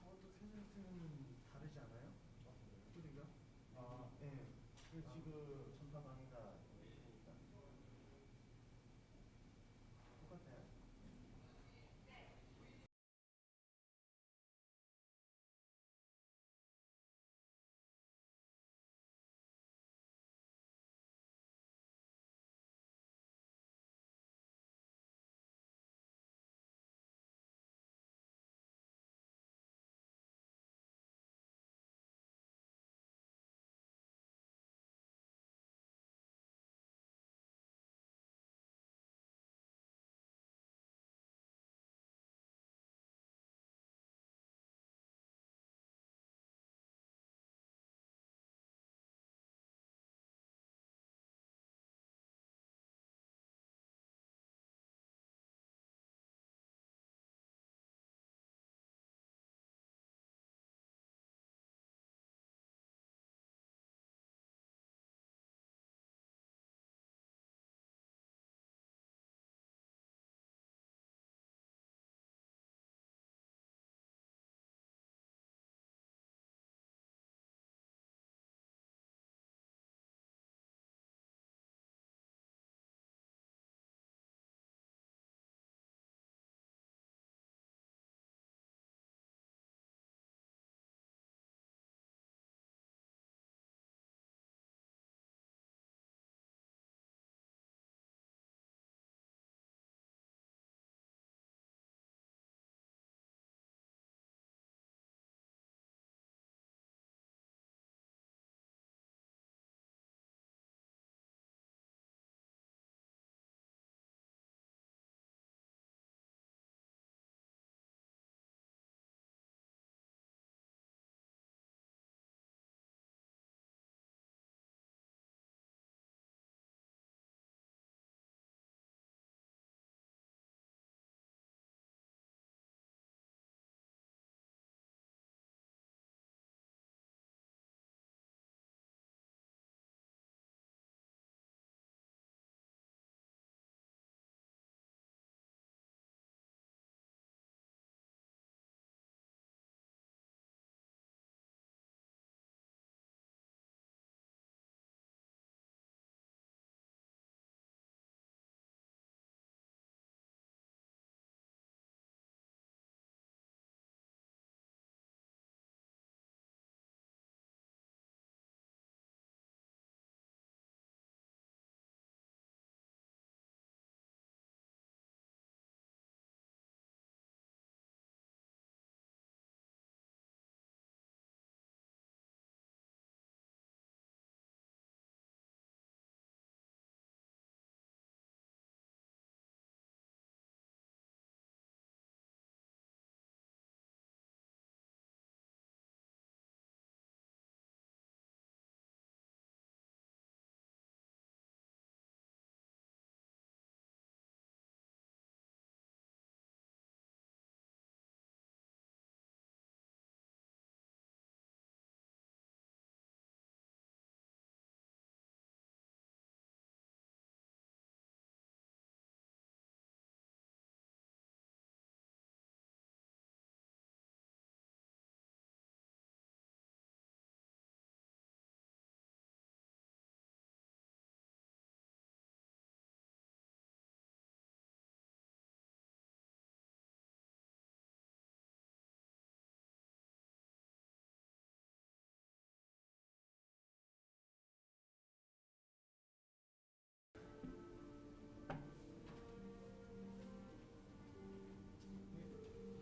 저것도 켜질 때는 다르지 않아요? 소리가? 아, 예. 지금 전파 방해가 있으니까 똑같아요.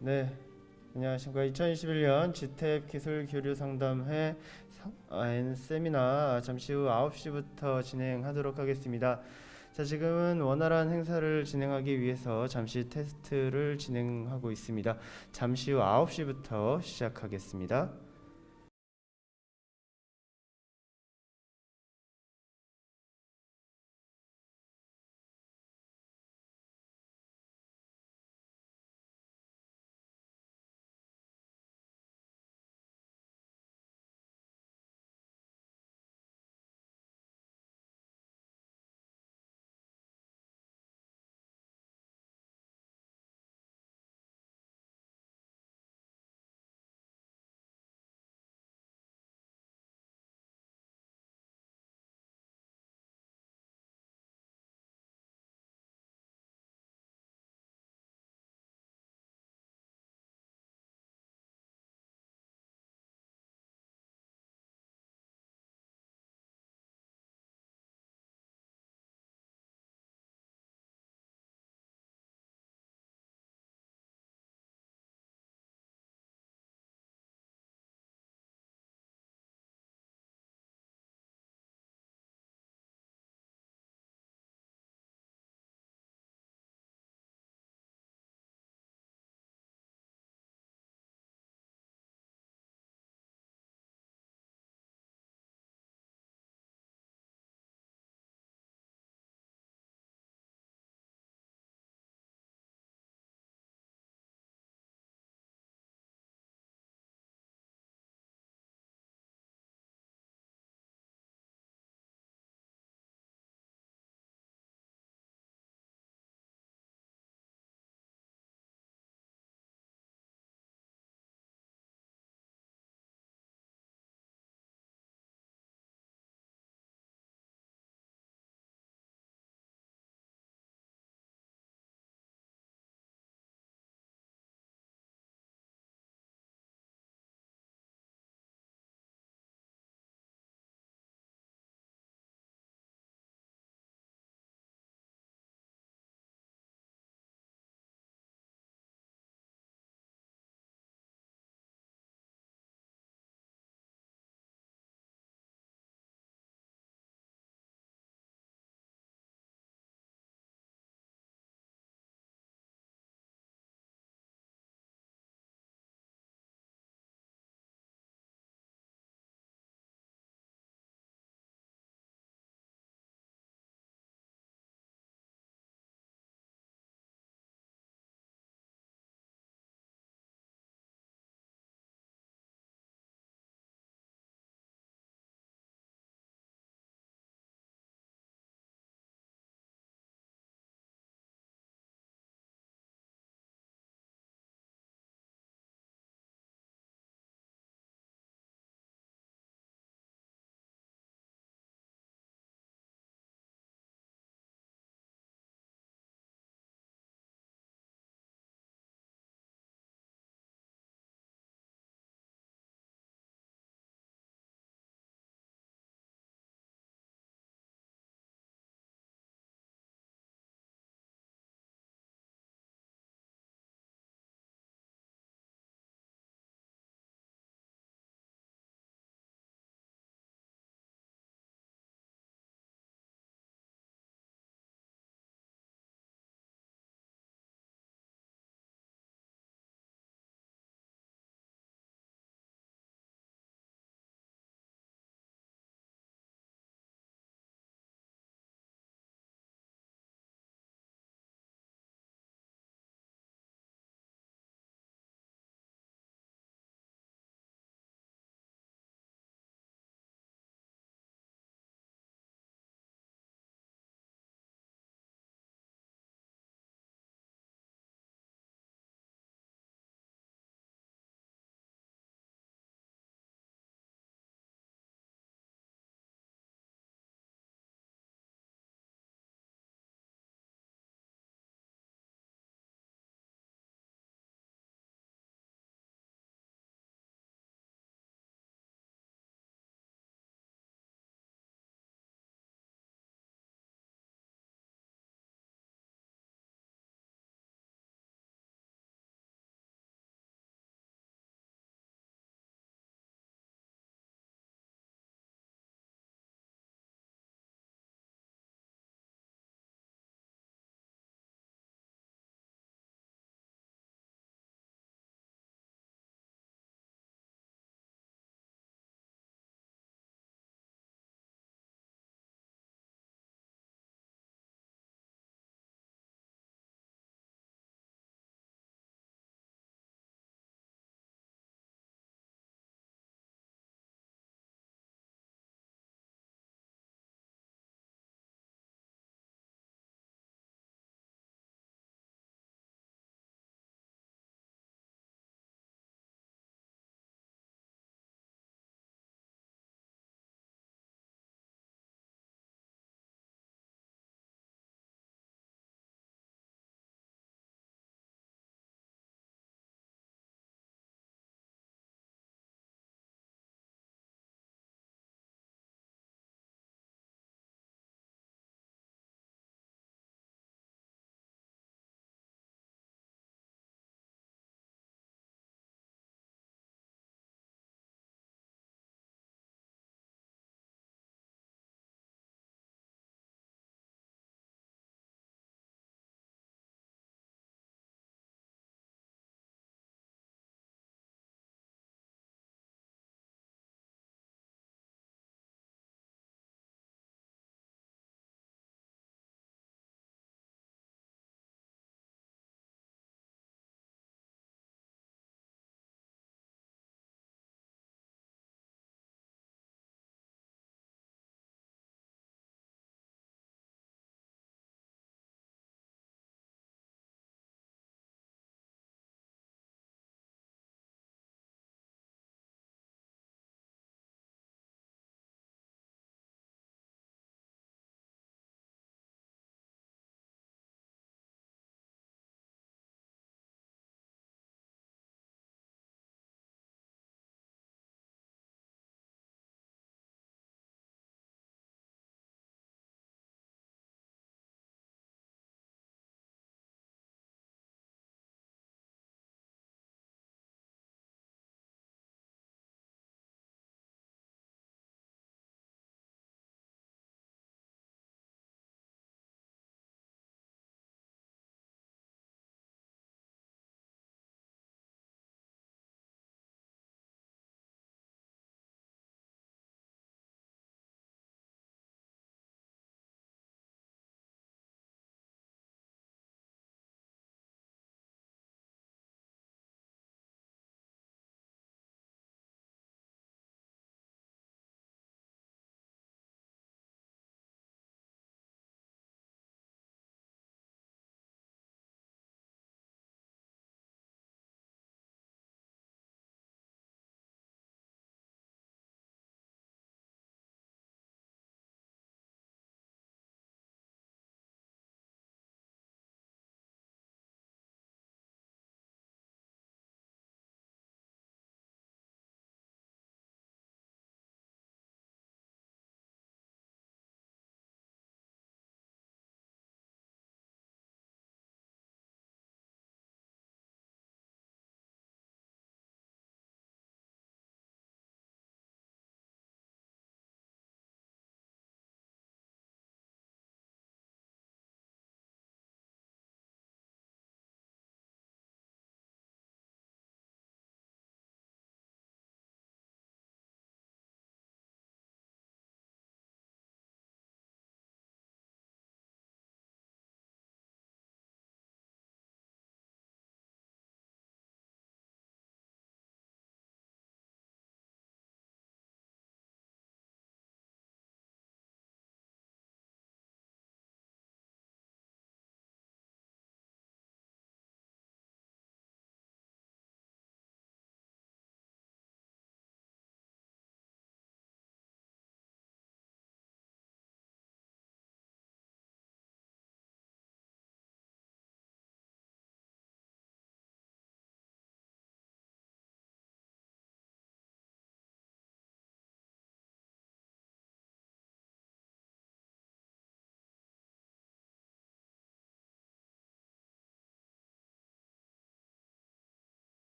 네, 안녕하십니까. 2021년 GTAP 기술 교류 상담회 세미나 잠시 후 9시부터 진행하도록 하겠습니다. 자, 지금은 원활한 행사를 진행하기 위해서 잠시 테스트를 진행하고 있습니다. 잠시 후 9시부터 시작하겠습니다.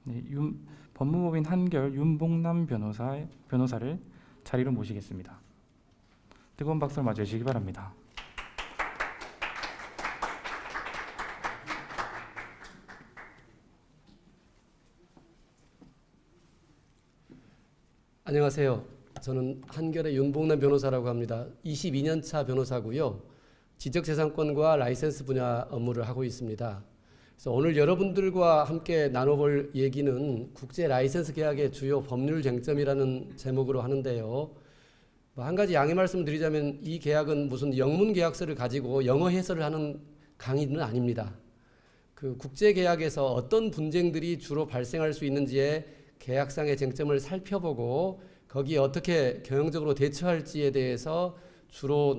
네, 법무법인 한결 윤봉남 변호사를 자리로 모시겠습니다. 뜨거운 박수를 맞이해 주시기 바랍니다. 안녕하세요. 저는 한결의 윤봉남 변호사라고 합니다. 22년차 변호사고요. 지적재산권과 라이센스 분야 업무를 하고 있습니다. 그래서 오늘 여러분들과 함께 나눠볼 얘기는 국제 라이센스 계약의 주요 법률 쟁점이라는 제목으로 하는데요. 한 가지 양해 말씀을 드리자면 이 계약은 무슨 영문 계약서를 가지고 영어 해설을 하는 강의는 아닙니다. 그 국제 계약에서 어떤 분쟁들이 주로 발생할 수 있는지에 계약상의 쟁점을 살펴보고 거기에 어떻게 경영적으로 대처할지에 대해서 주로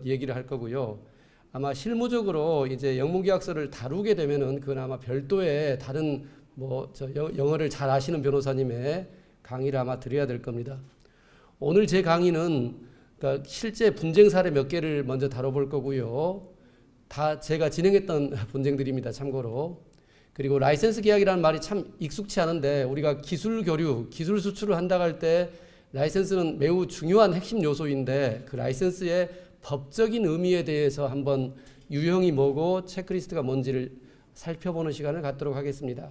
얘기를 할 거고요. 아마 실무적으로 이제 영문계약서를 다루게 되면은 그건 아마 별도의 다른 영어를 잘 아시는 변호사님의 강의를 아마 드려야 될 겁니다. 오늘 제 강의는 그러니까 실제 분쟁 사례 몇 개를 먼저 다뤄볼 거고요. 다 제가 진행했던 분쟁들입니다. 참고로. 그리고 라이센스 계약이라는 말이 참 익숙치 않은데 우리가 기술 교류, 기술 수출을 한다고 할 때 라이센스는 매우 중요한 핵심 요소인데 그 라이센스의 법적인 의미에 대해서 한번 유형이 뭐고 체크리스트가 뭔지를 살펴보는 시간을 갖도록 하겠습니다.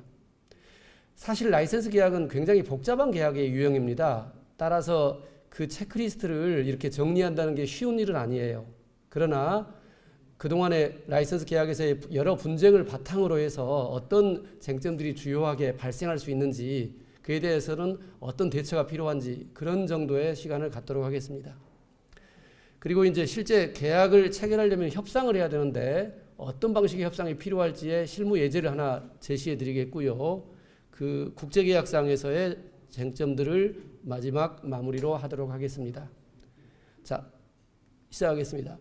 사실 라이센스 계약은 굉장히 복잡한 계약의 유형입니다. 따라서 그 체크리스트를 이렇게 정리한다는 게 쉬운 일은 아니에요. 그러나 그동안의 라이센스 계약에서의 여러 분쟁을 바탕으로 해서 어떤 쟁점들이 주요하게 발생할 수 있는지 그에 대해서는 어떤 대처가 필요한지 그런 정도의 시간을 갖도록 하겠습니다. 그리고 이제 실제 계약을 체결하려면 협상을 해야 되는데 어떤 방식의 협상이 필요할지의 실무 예제를 하나 제시해 드리겠고요. 그 국제계약상에서의 쟁점들을 마지막 마무리로 하도록 하겠습니다. 자, 시작하겠습니다.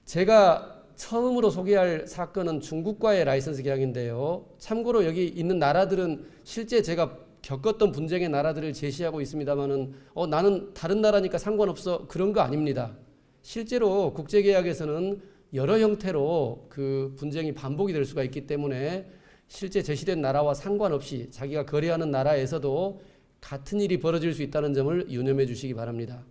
제가 처음으로 소개할 사건은 중국과의 라이센스 계약인데요. 참고로 여기 있는 나라들은 실제 제가 겪었던 분쟁의 나라들을 제시하고 있습니다만은 나는 다른 나라니까 상관없어 그런 거 아닙니다. 실제로 국제계약에서는 여러 형태로 그 분쟁이 반복이 될 수가 있기 때문에 실제 제시된 나라와 상관없이 자기가 거래하는 나라에서도 같은 일이 벌어질 수 있다는 점을 유념해 주시기 바랍니다.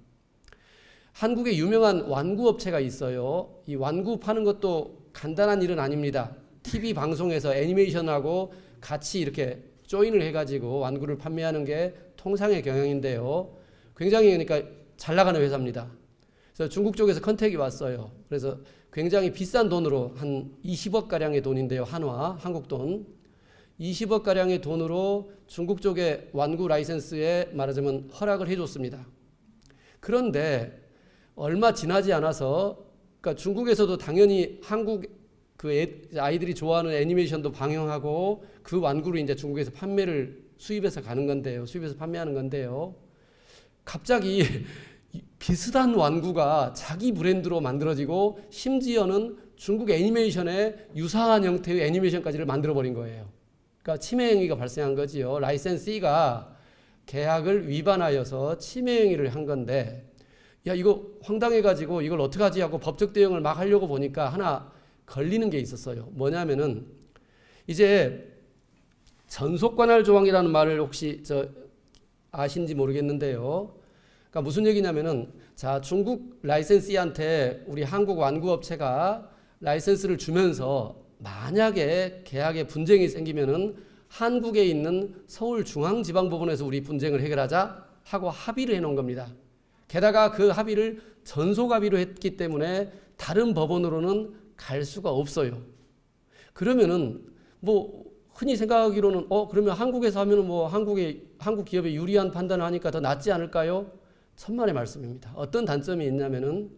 한국에 유명한 완구업체가 있어요. 이 완구 파는 것도 간단한 일은 아닙니다. TV 방송에서 애니메이션하고 같이 이렇게 조인을 해가지고 완구를 판매하는 게 통상의 경영인데요. 굉장히 그러니까 잘 나가는 회사입니다. 그래서 중국 쪽에서 컨택이 왔어요. 그래서 굉장히 비싼 돈으로 한 20억 가량의 돈인데요. 한국 돈. 20억 가량의 돈으로 중국 쪽의 완구 라이센스에 말하자면 허락을 해줬습니다. 그런데 얼마 지나지 않아서 그러니까 중국에서도 당연히 한국 아이들이 좋아하는 애니메이션도 방영하고 그 완구를 이제 중국에서 판매를 수입해서 가는 건데요. 수입해서 판매하는 건데요. 갑자기 비슷한 완구가 자기 브랜드로 만들어지고 심지어는 중국 애니메이션에 유사한 형태의 애니메이션까지를 만들어버린 거예요. 그러니까 침해 행위가 발생한 거지요. 라이센시가 계약을 위반하여서 침해 행위를 한 건데 야 이거 황당해가지고 이걸 어떡하지 하고 법적 대응을 막 하려고 보니까 하나 걸리는 게 있었어요. 뭐냐면은 이제 전속관할 조항이라는 말을 혹시 아신지 모르겠는데요. 그러니까 무슨 얘기냐면은 자 중국 라이센시한테 우리 한국 완구업체가 라이센스를 주면서 만약에 계약에 분쟁이 생기면은 한국에 있는 서울중앙지방법원에서 우리 분쟁을 해결하자 하고 합의를 해놓은 겁니다. 게다가 그 합의를 전속합의로 했기 때문에 다른 법원으로는 갈 수가 없어요. 그러면은 흔히 생각하기로는 그러면 한국에서 하면은 한국 기업에 유리한 판단을 하니까 더 낫지 않을까요? 천만의 말씀입니다. 어떤 단점이 있냐면은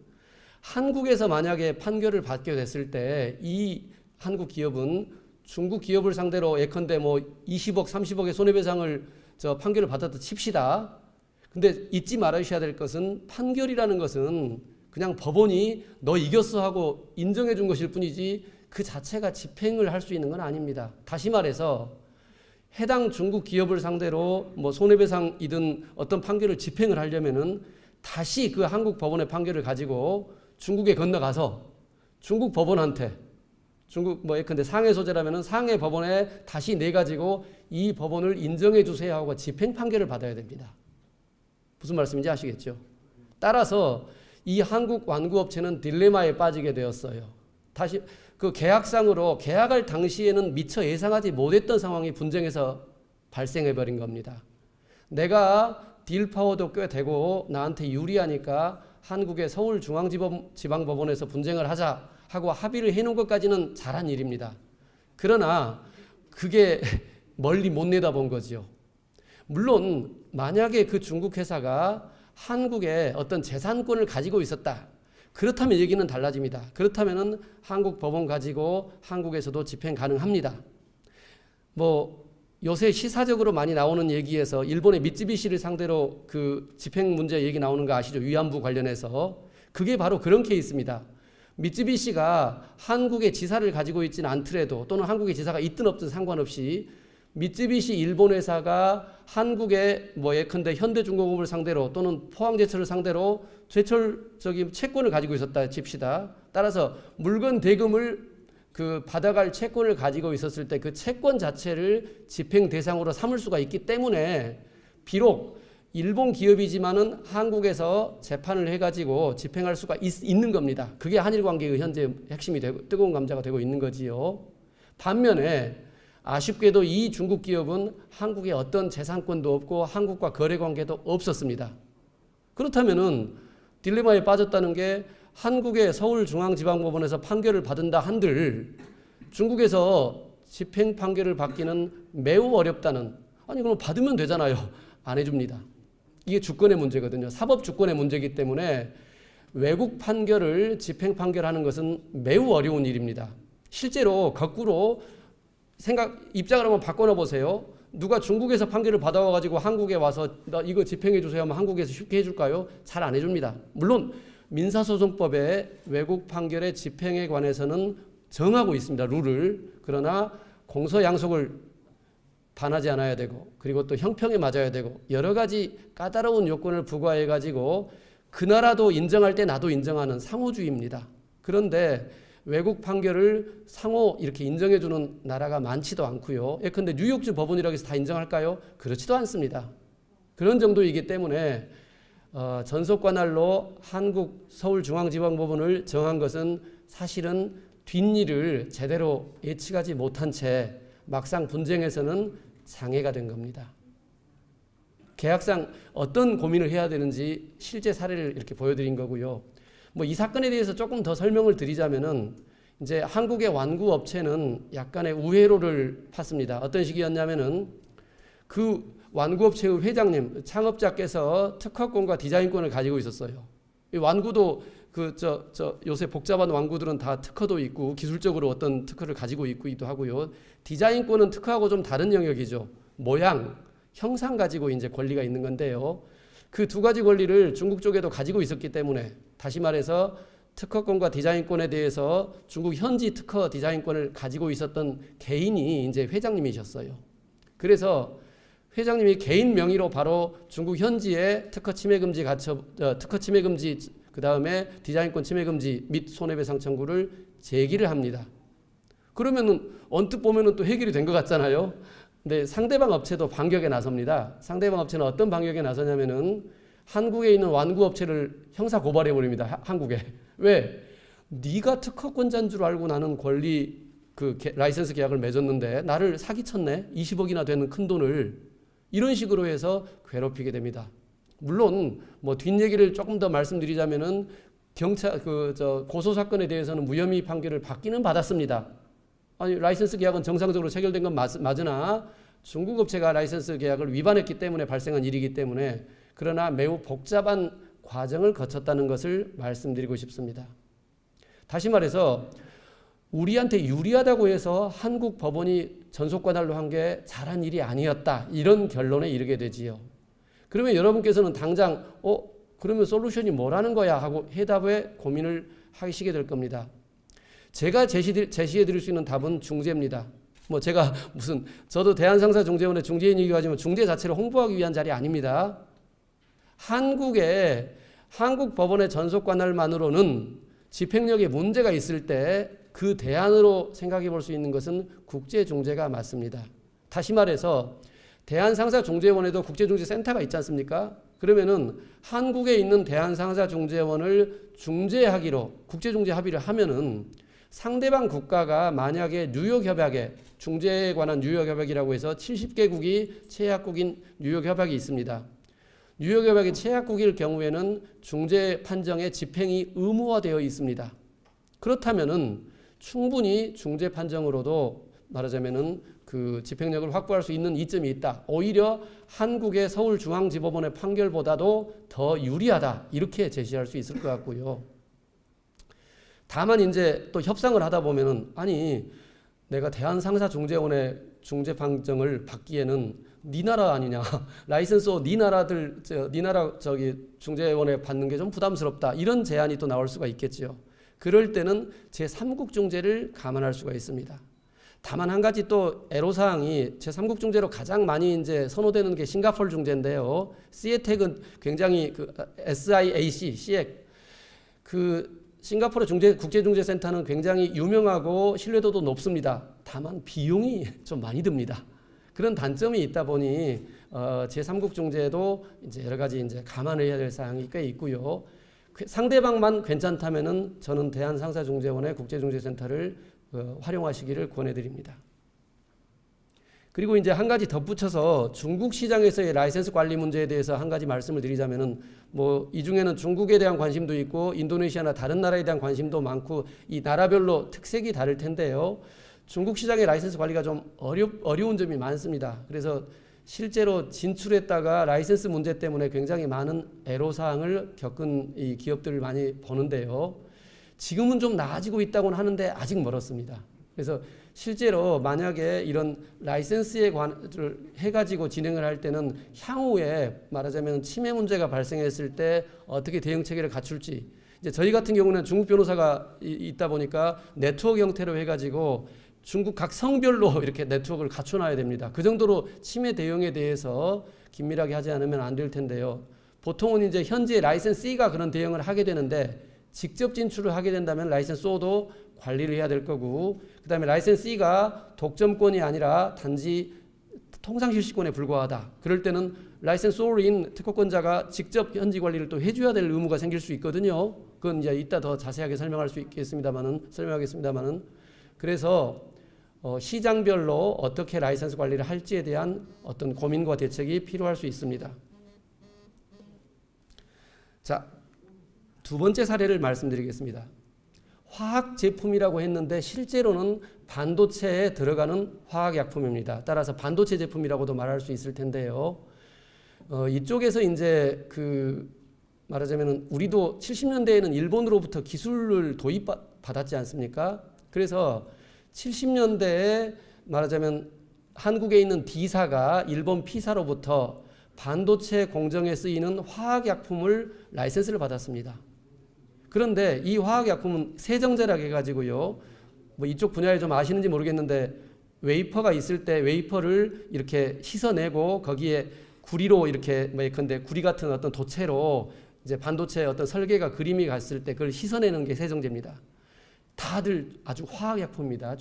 한국에서 만약에 판결을 받게 됐을 때 이 한국 기업은 중국 기업을 상대로 예컨대 20억, 30억의 손해배상을 판결을 받았다 칩시다. 근데 잊지 말아주셔야 될 것은 판결이라는 것은 그냥 법원이 너 이겼어 하고 인정해 준 것일 뿐이지 그 자체가 집행을 할 수 있는 건 아닙니다. 다시 말해서 해당 중국 기업을 상대로 손해배상이든 어떤 판결을 집행을 하려면은 다시 그 한국 법원의 판결을 가지고 중국에 건너가서 중국 법원한테 중국 뭐 예컨대 상해 소재라면은 상해 법원에 다시 내가지고 이 법원을 인정해 주세요 하고 집행 판결을 받아야 됩니다. 무슨 말씀인지 아시겠죠? 따라서 이 한국 완구업체는 딜레마에 빠지게 되었어요. 다시 그 계약상으로 계약할 당시에는 미처 예상하지 못했던 상황이 분쟁에서 발생해 버린 겁니다. 내가 딜 파워도 꽤 되고 나한테 유리하니까 한국의 서울중앙지방법원에서 분쟁을 하자 하고 합의를 해놓은 것까지는 잘한 일입니다. 그러나 그게 멀리 못 내다본 거지요. 물론 만약에 그 중국 회사가 한국에 어떤 재산권을 가지고 있었다. 그렇다면 얘기는 달라집니다. 그렇다면은 한국 법원 가지고 한국에서도 집행 가능합니다. 뭐 요새 시사적으로 많이 나오는 얘기에서 일본의 미쯔비시를 상대로 그 집행 문제 얘기 나오는 거 아시죠? 위안부 관련해서. 그게 바로 그런 케이스입니다. 미쯔비시가 한국의 지사를 가지고 있지는 않더라도 또는 한국의 지사가 있든 없든 상관없이 미쯔비시 일본 회사가 한국의 뭐 예컨대 현대중공업을 상대로 또는 포항제철을 상대로 제철적인 채권을 가지고 있었다 칩시다. 따라서 물건 대금을 그 받아갈 채권을 가지고 있었을 때 그 채권 자체를 집행 대상으로 삼을 수가 있기 때문에 비록 일본 기업이지만은 한국에서 재판을 해가지고 집행할 수가 있는 겁니다. 그게 한일 관계의 현재 핵심이 되고 뜨거운 감자가 되고 있는 거지요. 반면에 아쉽게도 이 중국 기업은 한국에 어떤 재산권도 없고 한국과 거래 관계도 없었습니다. 그렇다면은 딜레마에 빠졌다는 게 한국의 서울중앙지방법원에서 판결을 받은다 한들 중국에서 집행 판결을 받기는 매우 어렵다는, 아니 그럼 받으면 되잖아요. 안 해줍니다. 이게 주권의 문제거든요. 사법 주권의 문제이기 때문에 외국 판결을 집행 판결하는 것은 매우 어려운 일입니다. 실제로 거꾸로 입장을 한번 바꿔놔 보세요. 누가 중국에서 판결을 받아와 가지고 한국에 와서 나 이거 집행해 주세요 하면 한국에서 쉽게 해줄까요? 잘 안 해줍니다. 물론 민사소송법에 외국 판결의 집행에 관해서는 정하고 있습니다. 룰을. 그러나 공소양속을 반하지 않아야 되고 그리고 또 형평에 맞아야 되고 여러 가지 까다로운 요건을 부과해 가지고 그 나라도 인정할 때 나도 인정하는 상호주의입니다. 그런데 외국 판결을 상호 이렇게 인정해 주는 나라가 많지도 않고요. 예컨대 뉴욕주 법원이라고 해서 다 인정할까요? 그렇지도 않습니다. 그런 정도이기 때문에 전속관할로 한국 서울중앙지방법원을 정한 것은 사실은 뒷일을 제대로 예측하지 못한 채 막상 분쟁에서는 장애가 된 겁니다. 계약상 어떤 고민을 해야 되는지 실제 사례를 이렇게 보여드린 거고요. 뭐 이 사건에 대해서 조금 더 설명을 드리자면은 이제 한국의 완구 업체는 약간의 우회로를 팠습니다. 어떤 식이었냐면은 그 완구 업체의 회장님, 창업자께서 특허권과 디자인권을 가지고 있었어요. 이 완구도 요새 복잡한 완구들은 다 특허도 있고 기술적으로 어떤 특허를 가지고 있기도 하고요. 디자인권은 특허하고 좀 다른 영역이죠. 모양, 형상 가지고 이제 권리가 있는 건데요. 그 두 가지 권리를 중국 쪽에도 가지고 있었기 때문에 다시 말해서 특허권과 디자인권에 대해서 중국 현지 특허 디자인권을 가지고 있었던 개인이 이제 회장님이셨어요. 그래서 회장님이 개인 명의로 바로 중국 현지의 특허 침해 금지 그 다음에 디자인권 침해 금지 및 손해배상 청구를 제기를 합니다. 그러면은 언뜻 보면은 또 해결이 된 것 같잖아요. 근데 상대방 업체도 반격에 나섭니다. 상대방 업체는 어떤 반격에 나서냐면은 한국에 있는 완구 업체를 형사 고발해 버립니다. 한국에. 왜? 네가 특허권자인 줄 알고 나는 라이센스 계약을 맺었는데 나를 사기쳤네. 20억이나 되는 큰 돈을. 이런 식으로 해서 괴롭히게 됩니다. 물론 뭐 뒷얘기를 조금 더 말씀드리자면은 고소 사건에 대해서는 무혐의 판결을 받기는 받았습니다. 아니 라이센스 계약은 정상적으로 체결된 건 맞으나 중국 업체가 라이센스 계약을 위반했기 때문에 발생한 일이기 때문에 그러나 매우 복잡한 과정을 거쳤다는 것을 말씀드리고 싶습니다. 다시 말해서 우리한테 유리하다고 해서 한국 법원이 전속관할로 한 게 잘한 일이 아니었다. 이런 결론에 이르게 되지요. 그러면 여러분께서는 당장 그러면 솔루션이 뭐라는 거야 하고 해답에 고민을 하시게 될 겁니다. 제가 제시해 드릴 수 있는 답은 중재입니다. 뭐 제가 저도 대한상사중재원의 중재인이기도 하지만 중재 자체를 홍보하기 위한 자리 아닙니다. 한국 법원의 전속관할만으로는 집행력에 문제가 있을 때 그 대안으로 생각해 볼 수 있는 것은 국제중재가 맞습니다. 다시 말해서 대한상사중재원에도 국제중재센터가 있지 않습니까? 그러면은 한국에 있는 대한상사중재원을 중재하기로 국제중재 합의를 하면은 상대방 국가가 만약에 뉴욕협약에 중재에 관한 뉴욕협약이라고 해서 70개국이 채약국인 뉴욕협약이 있습니다. 뉴욕협약이 채약국일 경우에는 중재 판정의 집행이 의무화되어 있습니다. 그렇다면은 충분히 중재 판정으로도 말하자면은 그 집행력을 확보할 수 있는 이점이 있다. 오히려 한국의 서울중앙지법원의 판결보다도 더 유리하다. 이렇게 제시할 수 있을 것 같고요. 다만 이제 또 협상을 하다 보면은 아니 내가 대한상사중재원의 중재 판정을 받기에는 네 나라 아니냐 라이센스 네 나라들 네 나라 중재원에 받는 게 좀 부담스럽다 이런 제안이 또 나올 수가 있겠죠. 그럴 때는 제3국 중재를 감안할 수가 있습니다. 다만 한 가지 또 애로사항이 제3국 중재로 가장 많이 이제 선호되는 게 싱가포르 중재인데요. 시에텍은 굉장히 그 SIAC, 시액 그 싱가포르 국제중재센터는 굉장히 유명하고 신뢰도도 높습니다. 다만 비용이 좀 많이 듭니다. 그런 단점이 있다 보니 제3국 중재도 이제 여러 가지 이제 감안해야 될 사항이 꽤 있고요. 상대방만 괜찮다면은 저는 대한상사중재원의 국제중재센터를 활용하시기를 권해드립니다. 그리고 이제 한 가지 덧붙여서 중국 시장에서의 라이센스 관리 문제에 대해서 한 가지 말씀을 드리자면은 뭐 이 중에는 중국에 대한 관심도 있고 인도네시아나 다른 나라에 대한 관심도 많고 이 나라별로 특색이 다를 텐데요. 중국 시장의 라이센스 관리가 좀 어려운 점이 많습니다. 그래서 실제로 진출했다가 라이센스 문제 때문에 굉장히 많은 애로사항을 겪은 이 기업들을 많이 보는데요. 지금은 좀 나아지고 있다고는 하는데 아직 멀었습니다. 그래서 실제로 만약에 이런 라이센스에 관을 해가지고 진행을 할 때는 향후에 말하자면 침해 문제가 발생했을 때 어떻게 대응 체계를 갖출지 이제 저희 같은 경우는 중국 변호사가 있다 보니까 네트워크 형태로 해가지고 중국 각 성별로 이렇게 네트워크를 갖춰놔야 됩니다. 그 정도로 침해 대응에 대해서 긴밀하게 하지 않으면 안 될 텐데요. 보통은 이제 현재 라이센스 C가 그런 대응을 하게 되는데 직접 진출을 하게 된다면 라이센스 O도 관리를 해야 될 거고 그 다음에 라이센스 C가 독점권이 아니라 단지 통상실시권에 불과하다. 그럴 때는 라이센스 O인 특허권자가 직접 현지 관리를 또 해줘야 될 의무가 생길 수 있거든요. 그건 이제 이따 더 자세하게 설명하겠습니다만은 그래서 시장별로 어떻게 라이센스 관리를 할지에 대한 어떤 고민과 대책이 필요할 수 있습니다. 자, 두 번째 사례를 말씀드리겠습니다. 화학 제품이라고 했는데 실제로는 반도체에 들어가는 화학약품입니다. 따라서 반도체 제품이라고도 말할 수 있을 텐데요. 이쪽에서 이제 그 말하자면 우리도 70년대에는 일본으로부터 기술을 도입받았지 않습니까? 그래서 70년대에 말하자면 한국에 있는 D사가 일본 P사로부터 반도체 공정에 쓰이는 화학약품을 라이센스를 받았습니다. 그런데 이 화학약품은 세정제라고 해가지고요. 뭐 이쪽 분야에 좀 아시는지 모르겠는데 웨이퍼가 있을 때 웨이퍼를 이렇게 씻어내고 거기에 구리로 이렇게 뭐 예컨대 구리 같은 어떤 도체로 이제 반도체 어떤 설계가 그림이 갔을 때 그걸 씻어내는 게 세정제입니다. 다들 아주 화학약품입니다.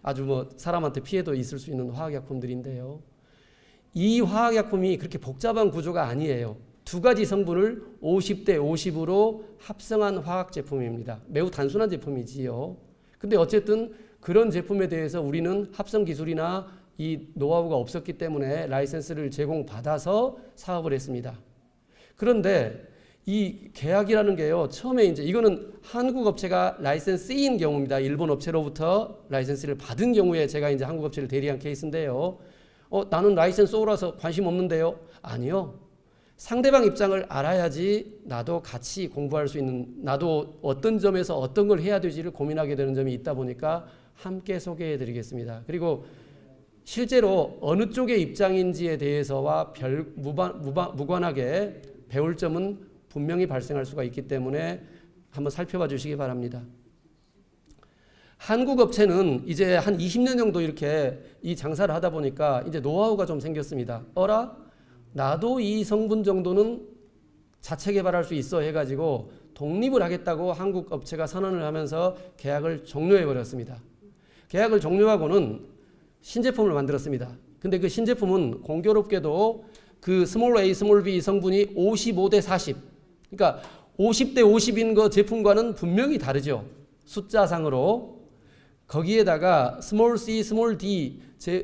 아주 뭐 사람한테 피해도 있을 수 있는 화학약품들인데요. 이 화학약품이 그렇게 복잡한 구조가 아니에요. 두 가지 성분을 50대 50으로 합성한 화학 제품입니다. 매우 단순한 제품이지요. 근데 어쨌든 그런 제품에 대해서 우리는 합성 기술이나 이 노하우가 없었기 때문에 라이센스를 제공받아서 사업을 했습니다. 그런데 이 계약이라는 게요. 처음에 이제 이거는 한국 업체가 라이센스인 경우입니다. 일본 업체로부터 라이센스를 받은 경우에 제가 이제 한국 업체를 대리한 케이스인데요. 나는 라이센스 O라서 관심 없는데요. 아니요. 상대방 입장을 알아야지 나도 같이 공부할 수 있는 나도 어떤 점에서 어떤 걸 해야 될지를 고민하게 되는 점이 있다 보니까 함께 소개해 드리겠습니다. 그리고 실제로 어느 쪽의 입장인지에 대해서와 무관하게 배울 점은 분명히 발생할 수가 있기 때문에 한번 살펴봐 주시기 바랍니다. 한국 업체는 이제 한 20년 정도 이렇게 이 장사를 하다 보니까 이제 노하우가 좀 생겼습니다. 나도 이 성분 정도는 자체 개발할 수 있어 해가지고 독립을 하겠다고 한국 업체가 선언을 하면서 계약을 종료해 버렸습니다. 계약을 종료하고는 신제품을 만들었습니다. 근데 그 신제품은 공교롭게도 그 스몰 a, 스몰 b 성분이 55대 40. 그러니까 50대 50인 그 제품과는 분명히 다르죠. 숫자상으로. 거기에다가 스몰 c, 스몰 d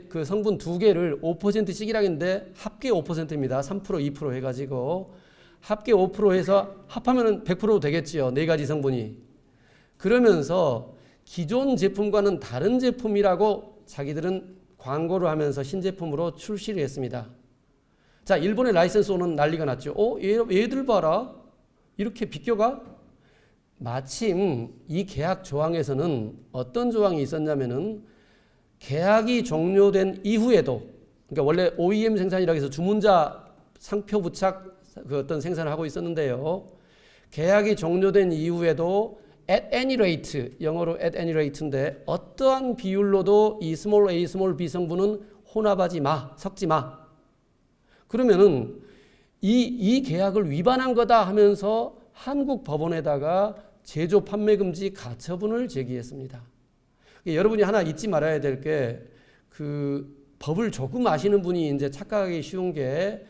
그 성분 두 개를 5%씩이라 했는데 합계 5%입니다. 3%, 2% 해가지고 합계 5% 해서 합하면 100% 되겠지요. 네 가지 성분이. 그러면서 기존 제품과는 다른 제품이라고 자기들은 광고를 하면서 신제품으로 출시를 했습니다. 자, 일본의 라이센스 오는 난리가 났죠. 얘들 봐라. 이렇게 비껴가? 마침 이 계약 조항에서는 어떤 조항이 있었냐면은 계약이 종료된 이후에도, 그러니까 원래 OEM 생산이라고 해서 주문자 상표 부착 그 어떤 생산을 하고 있었는데요. 계약이 종료된 이후에도 at any rate, 영어로 at any rate인데 어떠한 비율로도 이 small a, small b 성분은 혼합하지 마, 섞지 마. 그러면은 이 계약을 위반한 거다 하면서 한국 법원에다가 제조 판매 금지 가처분을 제기했습니다. 여러분이 하나 잊지 말아야 될 게 그 법을 조금 아시는 분이 이제 착각하기 쉬운 게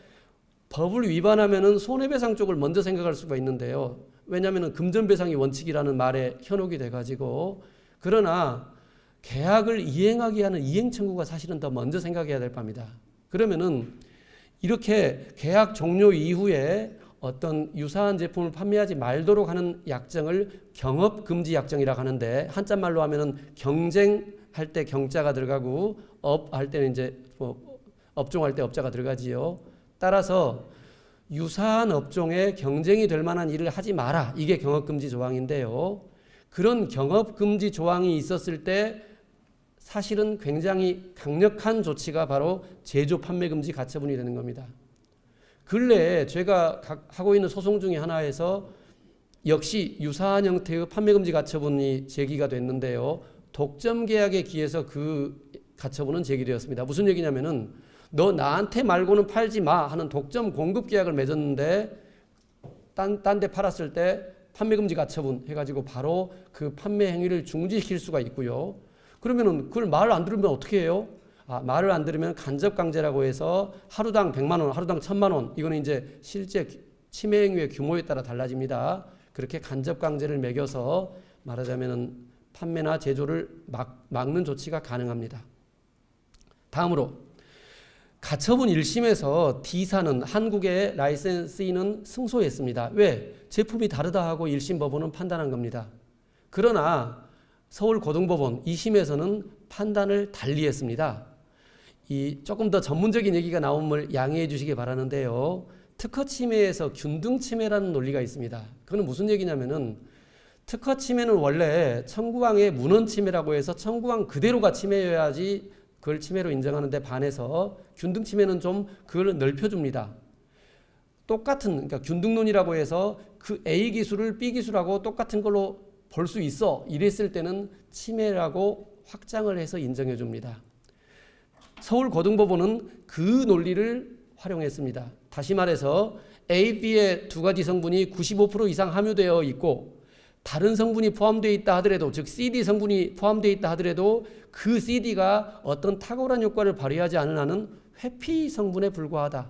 법을 위반하면은 손해배상 쪽을 먼저 생각할 수가 있는데요. 왜냐하면 금전배상이 원칙이라는 말에 현혹이 돼가지고, 그러나 계약을 이행하게 하는 이행청구가 사실은 더 먼저 생각해야 될 바입니다. 그러면은 이렇게 계약 종료 이후에 어떤 유사한 제품을 판매하지 말도록 하는 약정을 경업금지 약정이라고 하는데, 한자말로 하면은 경쟁할 때 경자가 들어가고 업할 때는 이제 업종할 때 업자가 들어가지요. 따라서 유사한 업종에 경쟁이 될 만한 일을 하지 마라. 이게 경업금지 조항인데요. 그런 경업금지 조항이 있었을 때 사실은 굉장히 강력한 조치가 바로 제조 판매금지 가처분이 되는 겁니다. 근래에 제가 하고 있는 소송 중에 하나에서 역시 유사한 형태의 판매금지 가처분이 제기가 됐는데요. 독점 계약에 기해서 그 가처분은 제기되었습니다. 무슨 얘기냐면은 너 나한테 말고는 팔지 마 하는 독점 공급 계약을 맺었는데 딴 데 팔았을 때 판매금지 가처분 해가지고 바로 그 판매 행위를 중지시킬 수가 있고요. 그러면은 그걸 말을 안 들으면 어떻게 해요? 말을 안 들으면 간접강제라고 해서 하루당 100만 원, 하루당 1000만 원, 이거는 이제 실제 침해 행위의 규모에 따라 달라집니다. 그렇게 간접강제를 매겨서 말하자면은 판매나 제조를 막는 조치가 가능합니다. 다음으로 가처분 1심에서 D사는 한국의 라이센스인은 승소했습니다. 왜? 제품이 다르다 하고 1심 법원은 판단한 겁니다. 그러나 서울고등법원 2심에서는 판단을 달리했습니다. 이 조금 더 전문적인 얘기가 나옴을 양해해 주시기 바라는데요. 특허 침해에서 균등 침해라는 논리가 있습니다. 그건 무슨 얘기냐면은 특허 침해는 원래 청구왕의 문헌 침해라고 해서 청구왕 그대로가 침해여야지 그걸 침해로 인정하는데 반해서 균등 침해는 좀 그걸 넓혀줍니다. 똑같은, 그러니까 균등론이라고 해서 그 A 기술을 B 기술하고 똑같은 걸로 볼 수 있어. 이랬을 때는 침해라고 확장을 해서 인정해 줍니다. 서울고등법원은 그 논리를 활용했습니다. 다시 말해서 A, B의 두 가지 성분이 95% 이상 함유되어 있고 다른 성분이 포함되어 있다 하더라도, 즉 CD 성분이 포함되어 있다 하더라도 그 CD가 어떤 탁월한 효과를 발휘하지 않은 한은 회피 성분에 불과하다.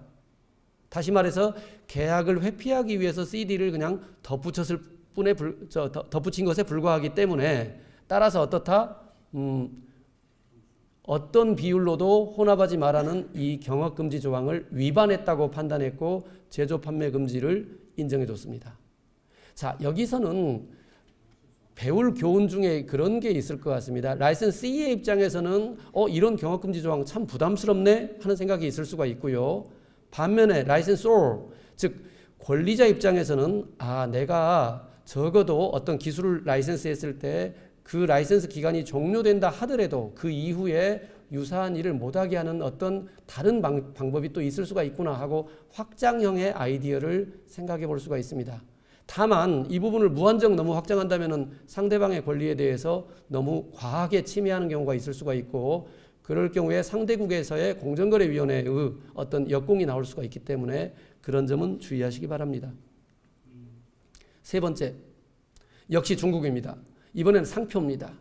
다시 말해서 계약을 회피하기 위해서 CD를 그냥 덧붙인 것에 불과하기 때문에 따라서 어떻다? 어떤 비율로도 혼합하지 말라는 이 경업금지 조항을 위반했다고 판단했고 제조 판매 금지를 인정해 줬습니다. 자, 여기서는 배울 교훈 중에 그런 게 있을 것 같습니다. 라이센스 C의 입장에서는 이런 경업금지 조항 참 부담스럽네 하는 생각이 있을 수가 있고요. 반면에 라이센스 O, 즉 권리자 입장에서는 내가 적어도 어떤 기술을 라이센스 했을 때 그 라이센스 기간이 종료된다 하더라도 그 이후에 유사한 일을 못하게 하는 어떤 다른 방법이 또 있을 수가 있구나 하고 확장형의 아이디어를 생각해 볼 수가 있습니다. 다만 이 부분을 무한정 너무 확장한다면 상대방의 권리에 대해서 너무 과하게 침해하는 경우가 있을 수가 있고, 그럴 경우에 상대국에서의 공정거래위원회의 어떤 역공이 나올 수가 있기 때문에 그런 점은 주의하시기 바랍니다. 세 번째, 역시 중국입니다. 이번엔 상표입니다.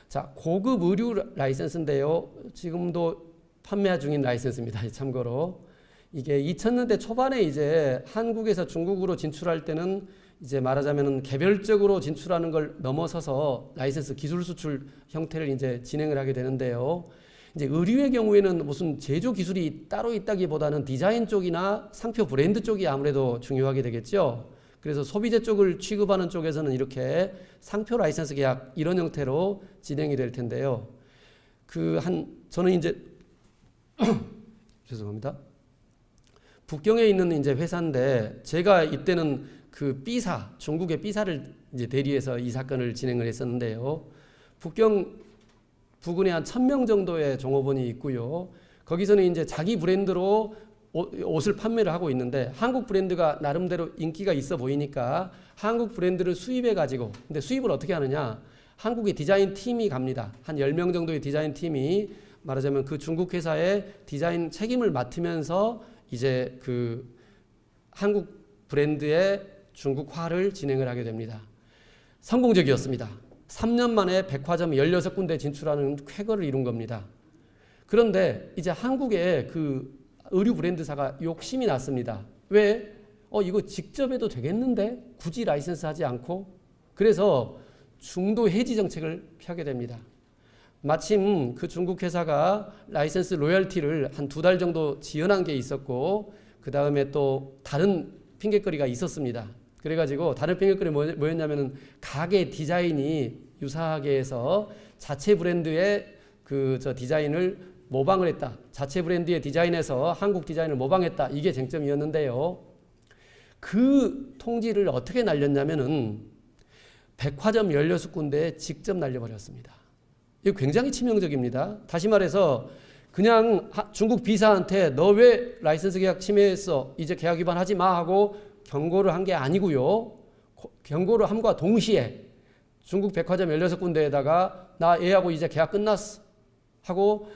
자, 고급 의류 라이센스인데요. 지금도 판매 중인 라이센스입니다. 참고로 이게 2000년대 초반에 이제 한국에서 중국으로 진출할 때는 이제 말하자면은 개별적으로 진출하는 걸 넘어서서 라이센스 기술 수출 형태를 이제 진행을 하게 되는데요. 이제 의류의 경우에는 무슨 제조 기술이 따로 있다기보다는 디자인 쪽이나 상표 브랜드 쪽이 아무래도 중요하게 되겠죠. 그래서 소비재 쪽을 취급하는 쪽에서는 이렇게 상표 라이센스 계약 이런 형태로 진행이 될 텐데요. 저는 이제 죄송합니다. 북경에 있는 이제 회사인데 제가 이때는 그 B사, 중국의 B사를 이제 대리해서 이 사건을 진행을 했었는데요. 북경 부근에 한 1000명 정도의 종업원이 있고요. 거기서는 이제 자기 브랜드로 옷을 판매를 하고 있는데 한국 브랜드가 나름대로 인기가 있어 보이니까 한국 브랜드를 수입해 가지고, 근데 수입을 어떻게 하느냐? 한국의 디자인 팀이 갑니다. 한 10명 정도의 디자인 팀이 말하자면 그 중국 회사의 디자인 책임을 맡으면서 이제 그 한국 브랜드의 중국화를 진행을 하게 됩니다. 성공적이었습니다. 3년 만에 백화점 16군데 진출하는 쾌거를 이룬 겁니다. 그런데 이제 한국의 그 의류 브랜드사가 욕심이 났습니다. 왜? 이거 직접 해도 되겠는데? 굳이 라이센스 하지 않고? 그래서 중도 해지 정책을 펴게 됩니다. 마침 그 중국 회사가 라이센스 로열티를 한 2달 정도 지연한 게 있었고, 그 다음에 또 다른 핑계거리가 있었습니다. 그래가지고 다른 핑계거리 뭐였냐면은 가게 디자인이 유사하게 해서 자체 브랜드의 디자인을 모방을 했다. 자체 브랜드의 디자인에서 한국 디자인을 모방했다. 이게 쟁점이었는데요. 그 통지를 어떻게 날렸냐면은 백화점 16군데에 직접 날려버렸습니다. 이거 굉장히 치명적입니다. 다시 말해서 그냥 중국 B사한테 너 왜 라이센스 계약 침해했어? 이제 계약 위반하지 마 하고 경고를 한 게 아니고요. 경고를 함과 동시에 중국 백화점 16군데에다가 나 얘하고 이제 계약 끝났어 하고